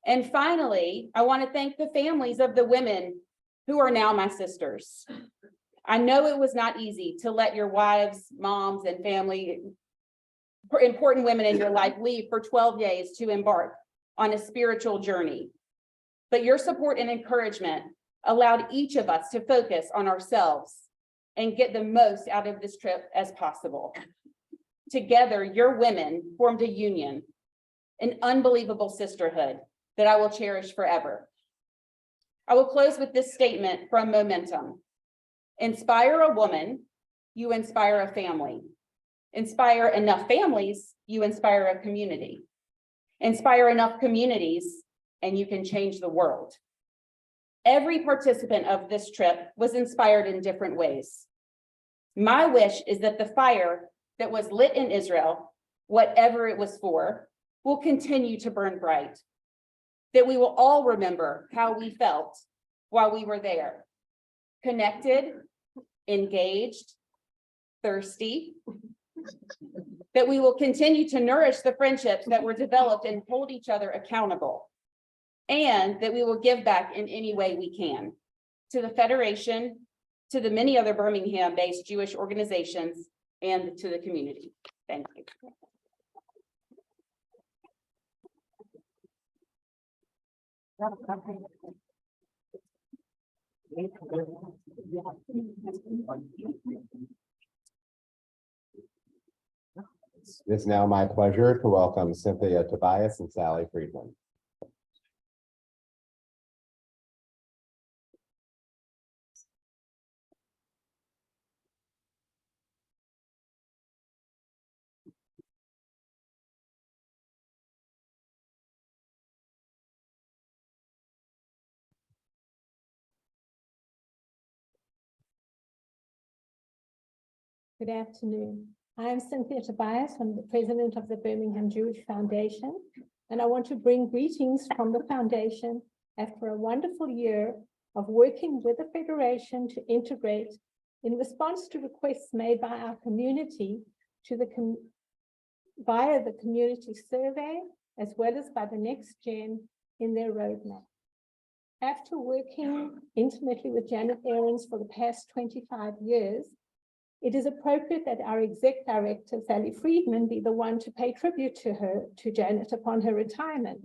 And finally, I want to thank the families of the women who are now my sisters. I know it was not easy to let your wives, moms, and family, important women in your life, leave for 12 days to embark on a spiritual journey. But your support and encouragement allowed each of us to focus on ourselves and get the most out of this trip as possible. Together, your women formed a union, an unbelievable sisterhood that I will cherish forever. I will close with this statement from Momentum. Inspire a woman, you inspire a family. Inspire enough families, you inspire a community. Inspire enough communities, and you can change the world. Every participant of this trip was inspired in different ways. My wish is that the fire that was lit in Israel, whatever it was for, will continue to burn bright. That we will all remember how we felt while we were there. Connected, engaged, thirsty. That we will continue to nourish the friendships that were developed and hold each other accountable. And that we will give back in any way we can to the Federation, to the many other Birmingham-based Jewish organizations, and to the community. Thank you. It's now my pleasure to welcome Cynthia Tobias and Sally Friedman. Good afternoon. I'm Cynthia Tobias. I'm the president of the Birmingham Jewish Foundation, and I want to bring greetings from the foundation after a wonderful year of working with the Federation to integrate in response to requests made by our community to the via the community survey, as well as by the Next Gen in their roadmap. After working intimately with Janet Ahrens for the past 25 years, it is appropriate that our exec director, Sally Friedman, be the one to pay tribute to Janet upon her retirement.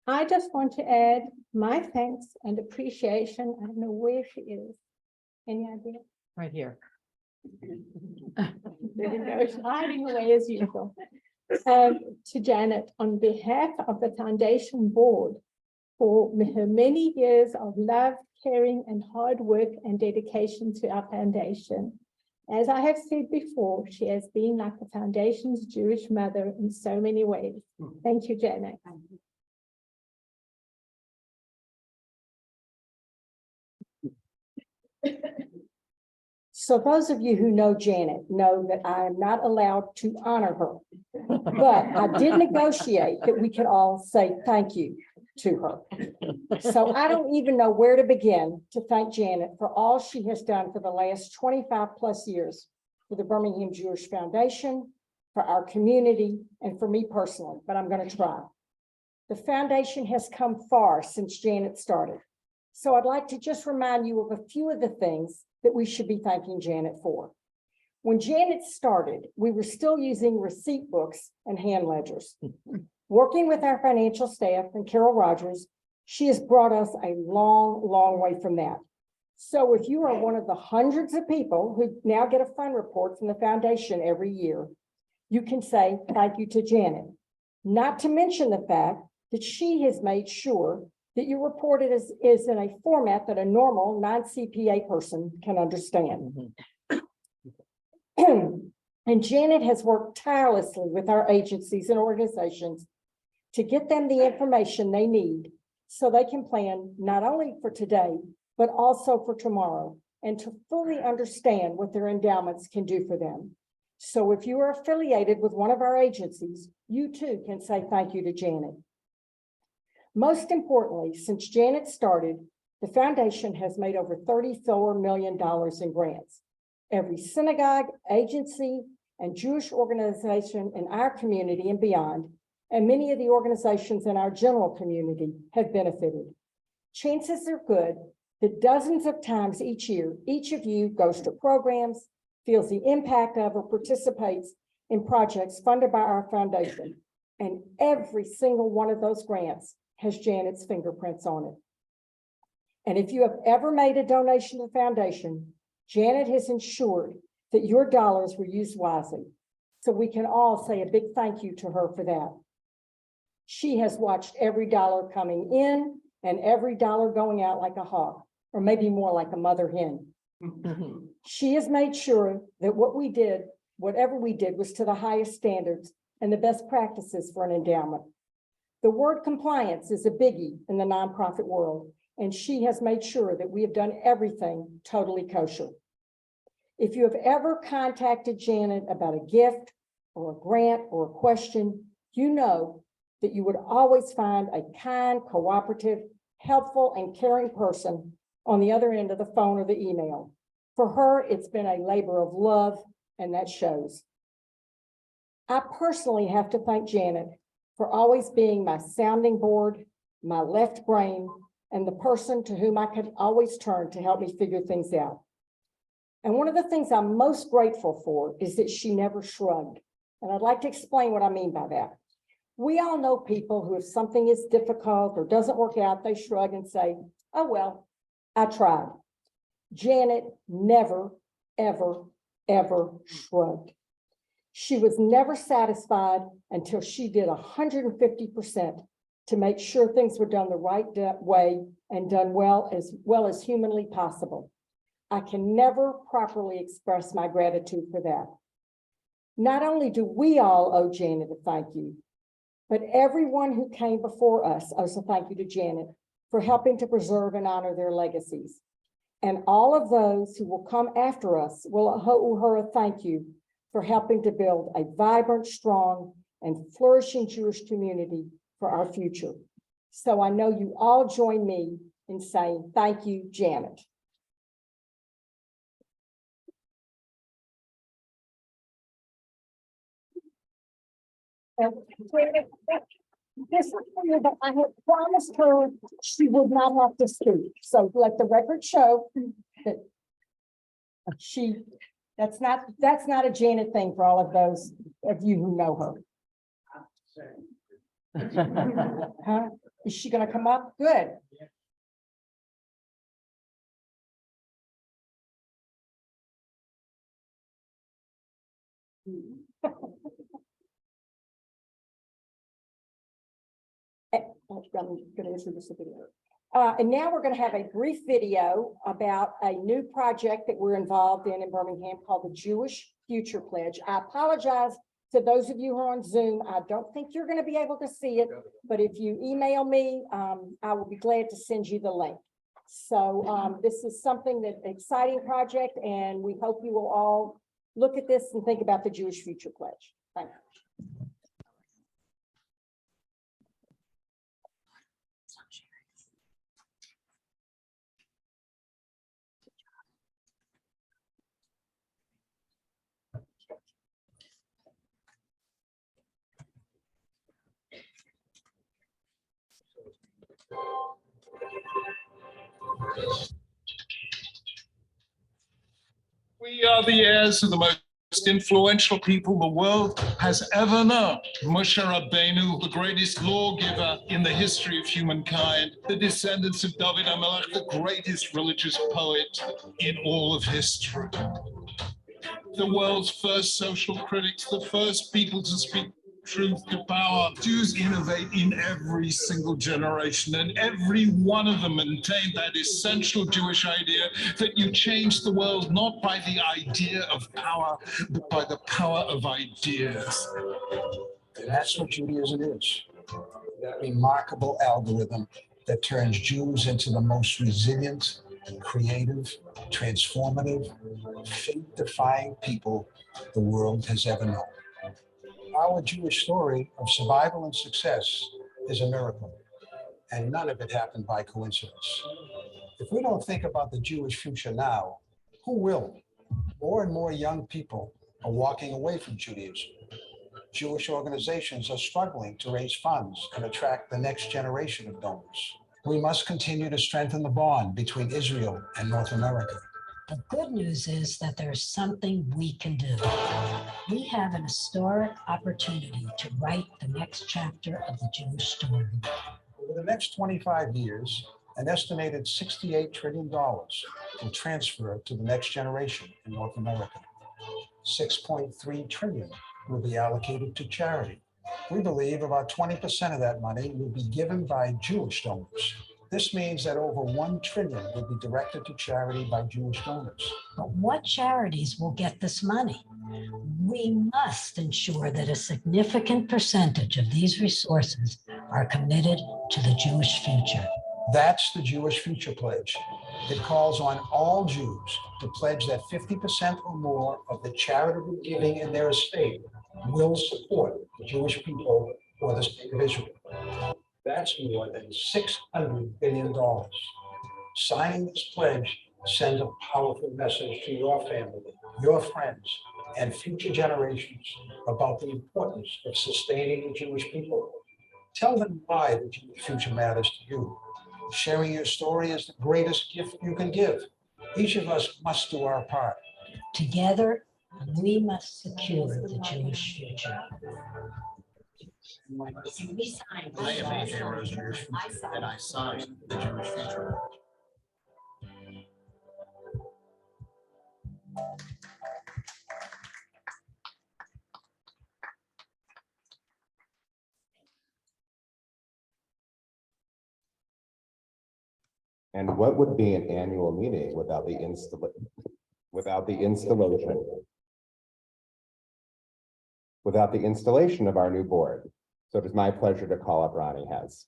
I just want to add my thanks and appreciation. I don't know where she is. Any idea? Right here. There you go, she's hiding away as usual. To Janet, on behalf of the foundation board, for her many years of love, caring, and hard work and dedication to our foundation. As I have said before, she has been like the foundation's Jewish mother in so many ways. Thank you, Janet. So those of you who know Janet know that I am not allowed to honor her. But I did negotiate that we could all say thank you to her. So I don't even know where to begin to thank Janet for all she has done for the last 25 plus years for the Birmingham Jewish Foundation, for our community, and for me personally, but I'm going to try. The foundation has come far since Janet started. So I'd like to just remind you of a few of the things that we should be thanking Janet for. When Janet started, we were still using receipt books and hand ledgers. Working with our financial staff and Carol Rogers, she has brought us a long, long way from that. So if you are one of the hundreds of people who now get a fund report from the foundation every year, you can say thank you to Janet. Not to mention the fact that she has made sure that your report is in a format that a normal non-CPA person can understand. And Janet has worked tirelessly with our agencies and organizations to get them the information they need so they can plan not only for today, but also for tomorrow, and to fully understand what their endowments can do for them. So if you are affiliated with one of our agencies, you too can say thank you to Janet. Most importantly, since Janet started, the foundation has made over $34 million in grants. Every synagogue, agency, and Jewish organization in our community and beyond, and many of the organizations in our general community have benefited. Chances are good that dozens of times each year, each of you goes to programs, feels the impact of, or participates in projects funded by our foundation. And every single one of those grants has Janet's fingerprints on it. And if you have ever made a donation to the foundation, Janet has ensured that your dollars were used wisely. So we can all say a big thank you to her for that. She has watched every dollar coming in and every dollar going out like a hawk, or maybe more like a mother hen. She has made sure that whatever we did was to the highest standards and the best practices for an endowment. The word compliance is a biggie in the nonprofit world, and she has made sure that we have done everything totally kosher. If you have ever contacted Janet about a gift or a grant or a question, you know that you would always find a kind, cooperative, helpful, and caring person on the other end of the phone or the email. For her, it's been a labor of love, and that shows. I personally have to thank Janet for always being my sounding board, my left brain, and the person to whom I could always turn to help me figure things out. And one of the things I'm most grateful for is that she never shrugged. And I'd like to explain what I mean by that. We all know people who, if something is difficult or doesn't work out, they shrug and say, oh, well, I tried. Janet never, ever, ever shrugged. She was never satisfied until she did 150% to make sure things were done the right way and done well as humanly possible. I can never properly express my gratitude for that. Not only do we all owe Janet a thank you, but everyone who came before us owes a thank you to Janet for helping to preserve and honor their legacies. And all of those who will come after us will owe her a thank you for helping to build a vibrant, strong, and flourishing Jewish community for our future. So I know you all join me in saying thank you, Janet. This is clear that I had promised her she would not have to speak. So let the record show that that's not a Janet thing for all of those of you who know her. Huh? Is she gonna come up? Good. I'm gonna introduce the video. And now we're going to have a brief video about a new project that we're involved in Birmingham called the Jewish Future Pledge. I apologize to those of you who are on Zoom. I don't think you're going to be able to see it, but if you email me, I will be glad to send you the link. So this is something that exciting project, and we hope you will all look at this and think about the Jewish Future Pledge. Thank you. We are the heirs of the most influential people the world has ever known. Moshe Rabbeinu, the greatest lawgiver in the history of humankind, the descendants of David HaMelech, the greatest religious poet in all of history. The world's first social critics, the first people to speak truth to power. Jews innovate in every single generation, and every one of them maintained that essential Jewish idea that you change the world not by the idea of power, but by the power of ideas. And that's what Judaism is. That remarkable algorithm that turns Jews into the most resilient, creative, transformative, fate-defying people the world has ever known. Our Jewish story of survival and success is a miracle, and none of it happened by coincidence. If we don't think about the Jewish future now, who will? More and more young people are walking away from Judaism. Jewish organizations are struggling to raise funds and attract the next generation of donors. We must continue to strengthen the bond between Israel and North America. The good news is that there's something we can do. We have an historic opportunity to write the next chapter of the Jewish story. Over the next 25 years, an estimated $68 trillion will transfer to the next generation in North America. 6.3 trillion will be allocated to charity. We believe about 20% of that money will be given by Jewish donors. This means that over 1 trillion will be directed to charity by Jewish donors. But what charities will get this money? We must ensure that a significant percentage of these resources are committed to the Jewish future. That's the Jewish Future Pledge. It calls on all Jews to pledge that 50% or more of the charitable giving in their estate will support the Jewish people or the state of Israel. That's more than $600 billion. Signing this pledge sends a powerful message to your family, your friends, and future generations about the importance of sustaining the Jewish people. Tell them why the Jewish future matters to you. Sharing your story is the greatest gift you can give. Each of us must do our part. Together, we must secure the Jewish future. I am A.J. Rose, Jewish Future, and I sign the Jewish Future. And what would be an annual meeting without the installation of our new board? So it is my pleasure to call up Ronnie Hess.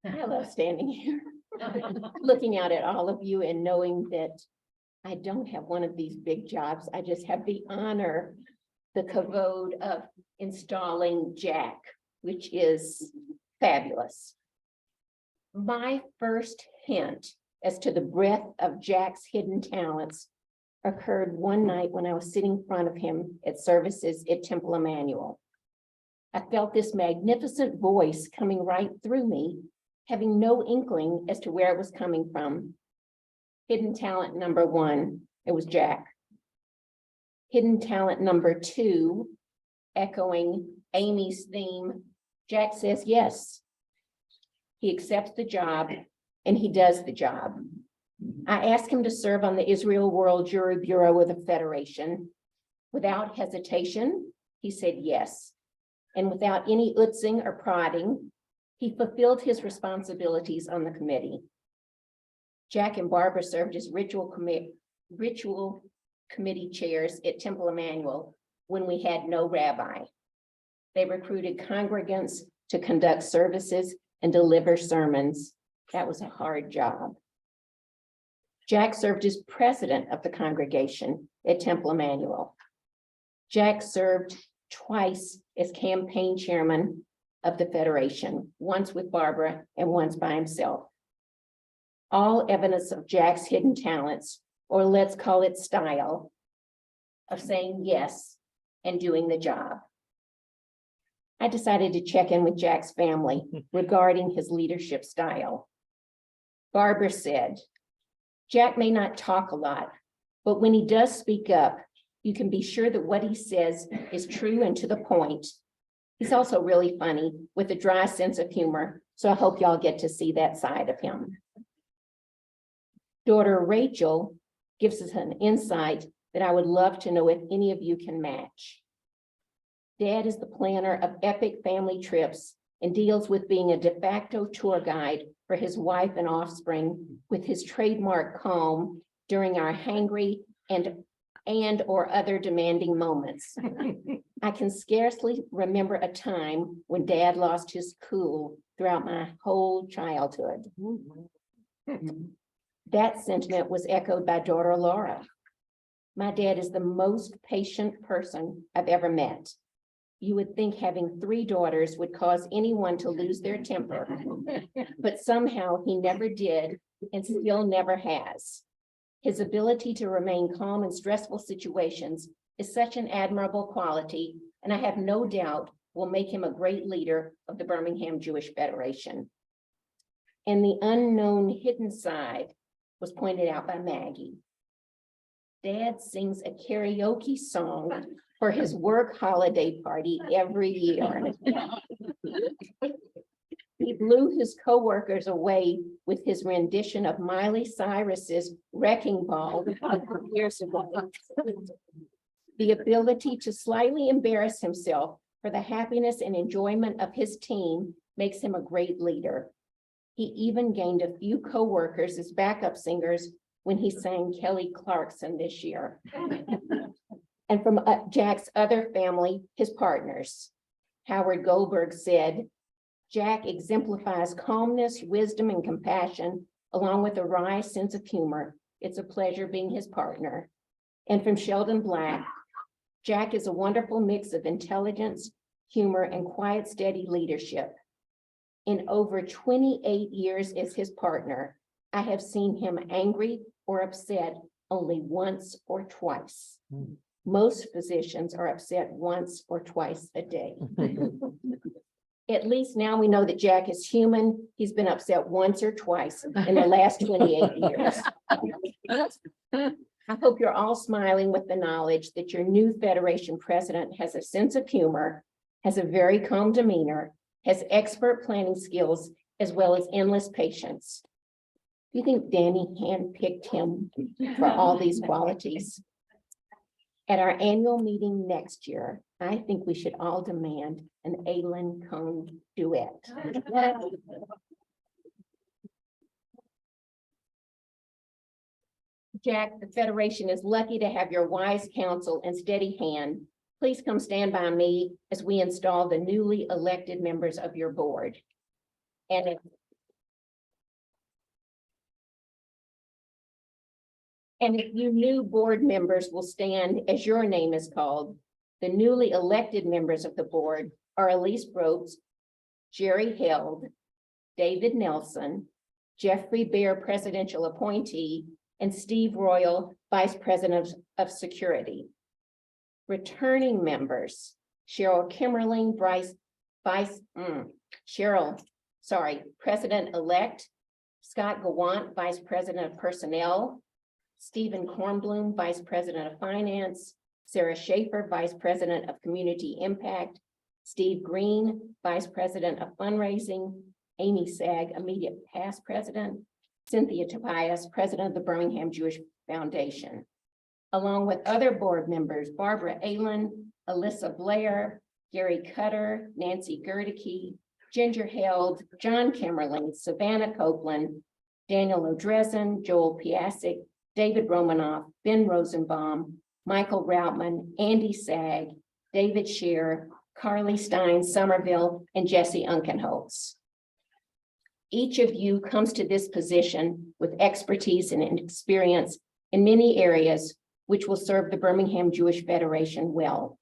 I love standing here, looking out at all of you and knowing that I don't have one of these big jobs. I just have the honor, the kavod of installing Jack, which is fabulous. My first hint as to the breadth of Jack's hidden talents occurred one night when I was sitting in front of him at services at Temple Emmanuel. I felt this magnificent voice coming right through me, having no inkling as to where it was coming from. Hidden talent number one, it was Jack. Hidden talent number two, echoing Amy's theme, Jack says yes. He accepts the job and he does the job. I asked him to serve on the Israel World Jury Bureau of the Federation. Without hesitation, he said yes. And without any utzing or prodding, he fulfilled his responsibilities on the committee. Jack and Barbara served as ritual committee chairs at Temple Emmanuel when we had no rabbi. They recruited congregants to conduct services and deliver sermons. That was a hard job. Jack served as president of the congregation at Temple Emmanuel. Jack served twice as campaign chairman of the Federation, once with Barbara and once by himself. All evidence of Jack's hidden talents, or let's call it style, of saying yes and doing the job. I decided to check in with Jack's family regarding his leadership style. Barbara said, Jack may not talk a lot, but when he does speak up, you can be sure that what he says is true and to the point. He's also really funny with a dry sense of humor, so I hope y'all get to see that side of him. Daughter Rachel gives us an insight that I would love to know if any of you can match. Dad is the planner of epic family trips and deals with being a de facto tour guide for his wife and offspring with his trademark calm during our hangry and or other demanding moments. I can scarcely remember a time when Dad lost his cool throughout my whole childhood. That sentiment was echoed by daughter Laura. My dad is the most patient person I've ever met. You would think having 3 daughters would cause anyone to lose their temper, but somehow he never did and still never has. His ability to remain calm in stressful situations is such an admirable quality, and I have no doubt will make him a great leader of the Birmingham Jewish Federation. And the unknown hidden side was pointed out by Maggie. Dad sings a karaoke song for his work holiday party every year. He blew his coworkers away with his rendition of Miley Cyrus's Wrecking Ball years ago. The ability to slightly embarrass himself for the happiness and enjoyment of his team makes him a great leader. He even gained a few coworkers as backup singers when he sang Kelly Clarkson this year. And from Jack's other family, his partners. Howard Goldberg said, Jack exemplifies calmness, wisdom, and compassion, along with a wry sense of humor. It's a pleasure being his partner. And from Sheldon Black, Jack is a wonderful mix of intelligence, humor, and quiet, steady leadership. In over 28 years as his partner, I have seen him angry or upset only once or twice. Most physicians are upset once or twice a day. At least now we know that Jack is human. He's been upset once or twice in the last 28 years. I hope you're all smiling with the knowledge that your new Federation president has a sense of humor, has a very calm demeanor, has expert planning skills, as well as endless patience. Do you think Danny handpicked him for all these qualities? At our annual meeting next year, I think we should all demand an Aylin Cone duet. Jack, the Federation is lucky to have your wise counsel and steady hand. Please come stand by me as we install the newly elected members of your board. And if you new board members will stand as your name is called, the newly elected members of the board are Elise Brobes, Jerry Held, David Nelson, Jeffrey Bear, presidential appointee, and Steve Royal, Vice President of Security. Returning members, Cheryl Kimmerling, President-elect, Scott Gawant, Vice President of Personnel, Stephen Kornblum, Vice President of Finance, Sarah Schaefer, Vice President of Community Impact, Steve Green, Vice President of Fundraising, Amy Sag, immediate past president, Cynthia Tobias, President of the Birmingham Jewish Foundation, along with other board members, Barbara Aylin, Alyssa Blair, Gary Cutter, Nancy Gerdicke, Ginger Held, John Kimmerling, Savannah Copeland, Daniel O'Dresen, Joel Piasek, David Romanoff, Ben Rosenbaum, Michael Routman, Andy Sag, David Shear, Carly Stein Somerville, and Jesse Unkenholtz. Each of you comes to this position with expertise and experience in many areas which will serve the Birmingham Jewish Federation well.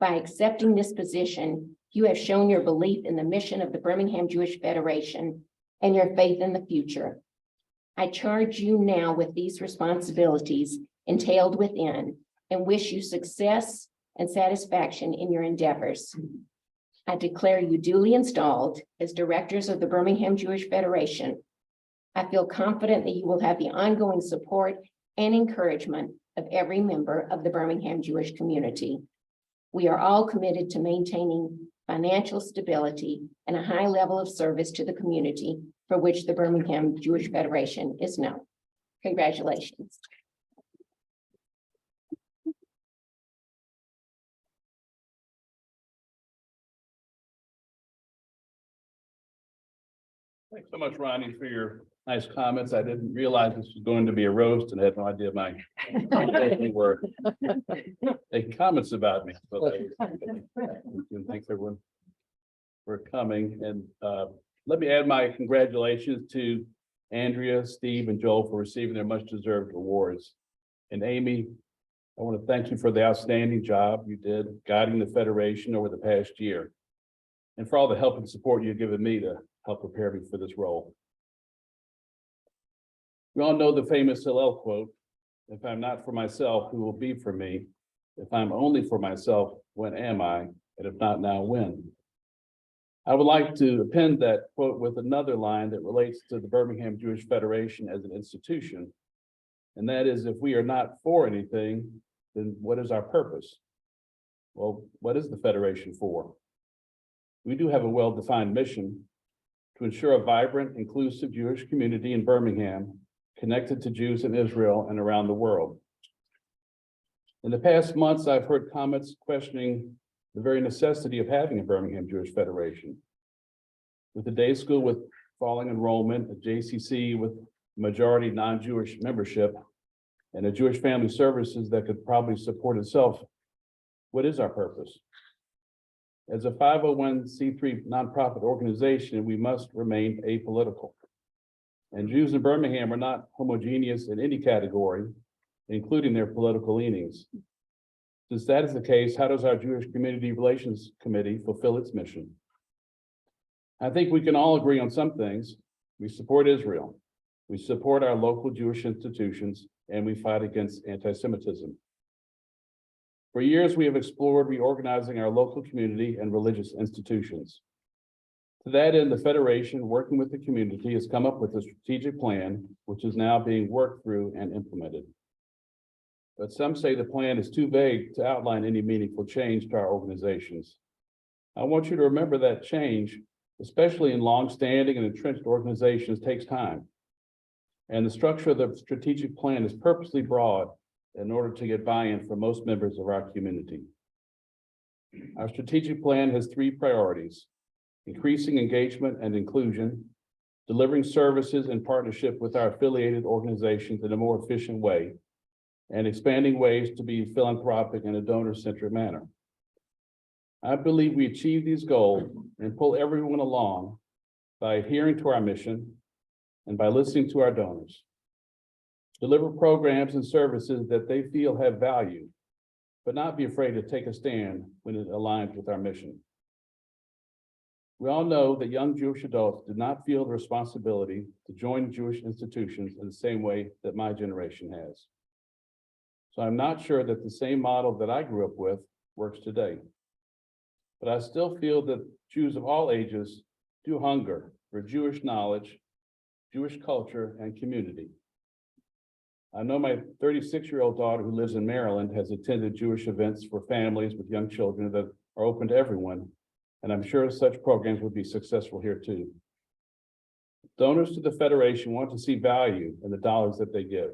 By accepting this position, you have shown your belief in the mission of the Birmingham Jewish Federation and your faith in the future. I charge you now with these responsibilities entailed within and wish you success and satisfaction in your endeavors. I declare you duly installed as directors of the Birmingham Jewish Federation. I feel confident that you will have the ongoing support and encouragement of every member of the Birmingham Jewish community. We are all committed to maintaining financial stability and a high level of service to the community for which the Birmingham Jewish Federation is known. Congratulations. Thanks so much, Ronnie, for your nice comments. I didn't realize this was going to be a roast and had no idea my were making comments about me. But thanks everyone for coming. And let me add my congratulations to Andrea, Steve, and Joel for receiving their much deserved awards. And Amy, I want to thank you for the outstanding job you did guiding the Federation over the past year, and for all the help and support you've given me to help prepare me for this role. We all know the famous Hillel quote, "If I'm not for myself, who will be for me? If I'm only for myself, when am I? And if not now, when?" I would like to append that quote with another line that relates to the Birmingham Jewish Federation as an institution. And that is, if we are not for anything, then what is our purpose? Well, what is the Federation for? We do have a well-defined mission to ensure a vibrant, inclusive Jewish community in Birmingham, connected to Jews in Israel and around the world. In the past months, I've heard comments questioning the very necessity of having a Birmingham Jewish Federation. With the day school with falling enrollment, a JCC with majority non-Jewish membership, and a Jewish family services that could probably support itself, what is our purpose? As a 501c3 nonprofit organization, we must remain apolitical. And Jews in Birmingham are not homogeneous in any category, including their political leanings. Since that is the case, how does our Jewish Community Relations Committee fulfill its mission? I think we can all agree on some things. We support Israel. We support our local Jewish institutions, and we fight against anti-Semitism. For years, we have explored reorganizing our local community and religious institutions. To that end, the Federation, working with the community, has come up with a strategic plan, which is now being worked through and implemented. But some say the plan is too vague to outline any meaningful change to our organizations. I want you to remember that change, especially in long-standing and entrenched organizations, takes time. And the structure of the strategic plan is purposely broad in order to get buy-in from most members of our community. Our strategic plan has 3 priorities: increasing engagement and inclusion, delivering services in partnership with our affiliated organizations in a more efficient way, and expanding ways to be philanthropic in a donor-centered manner. I believe we achieve these goals and pull everyone along by adhering to our mission and by listening to our donors. Deliver programs and services that they feel have value, but not be afraid to take a stand when it aligns with our mission. We all know that young Jewish adults do not feel the responsibility to join Jewish institutions in the same way that my generation has. So I'm not sure that the same model that I grew up with works today. But I still feel that Jews of all ages do hunger for Jewish knowledge, Jewish culture, and community. I know my 36-year-old daughter who lives in Maryland has attended Jewish events for families with young children that are open to everyone, and I'm sure such programs would be successful here too. Donors to the Federation want to see value in the dollars that they give.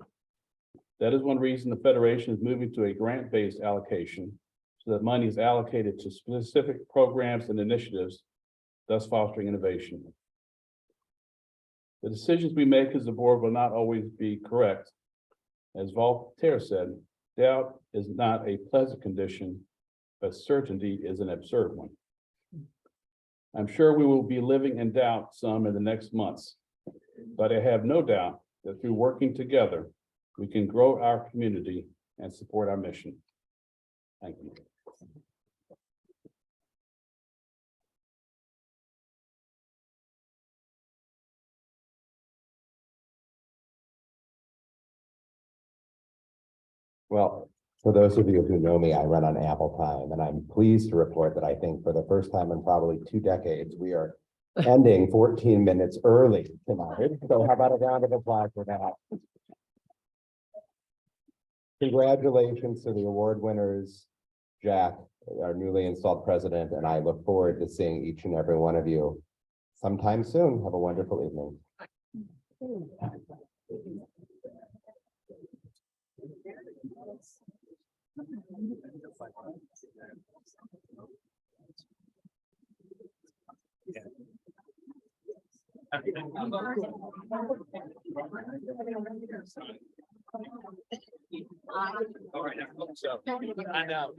That is one reason the Federation is moving to a grant-based allocation so that money is allocated to specific programs and initiatives, thus fostering innovation. The decisions we make as a board will not always be correct. As Voltaire said, doubt is not a pleasant condition, but certainty is an absurd one. I'm sure we will be living in doubt some in the next months, but I have no doubt that through working together, we can grow our community and support our mission. Thank you. Well, for those of you who know me, I run on Apple time, and I'm pleased to report that I think for the first time in probably 2 decades, we are ending 14 minutes early tonight. So how about a round of applause for that? Congratulations to the award winners, Jack, our newly installed president, and I look forward to seeing each and every one of you sometime soon. Have a wonderful evening. All right, so I know.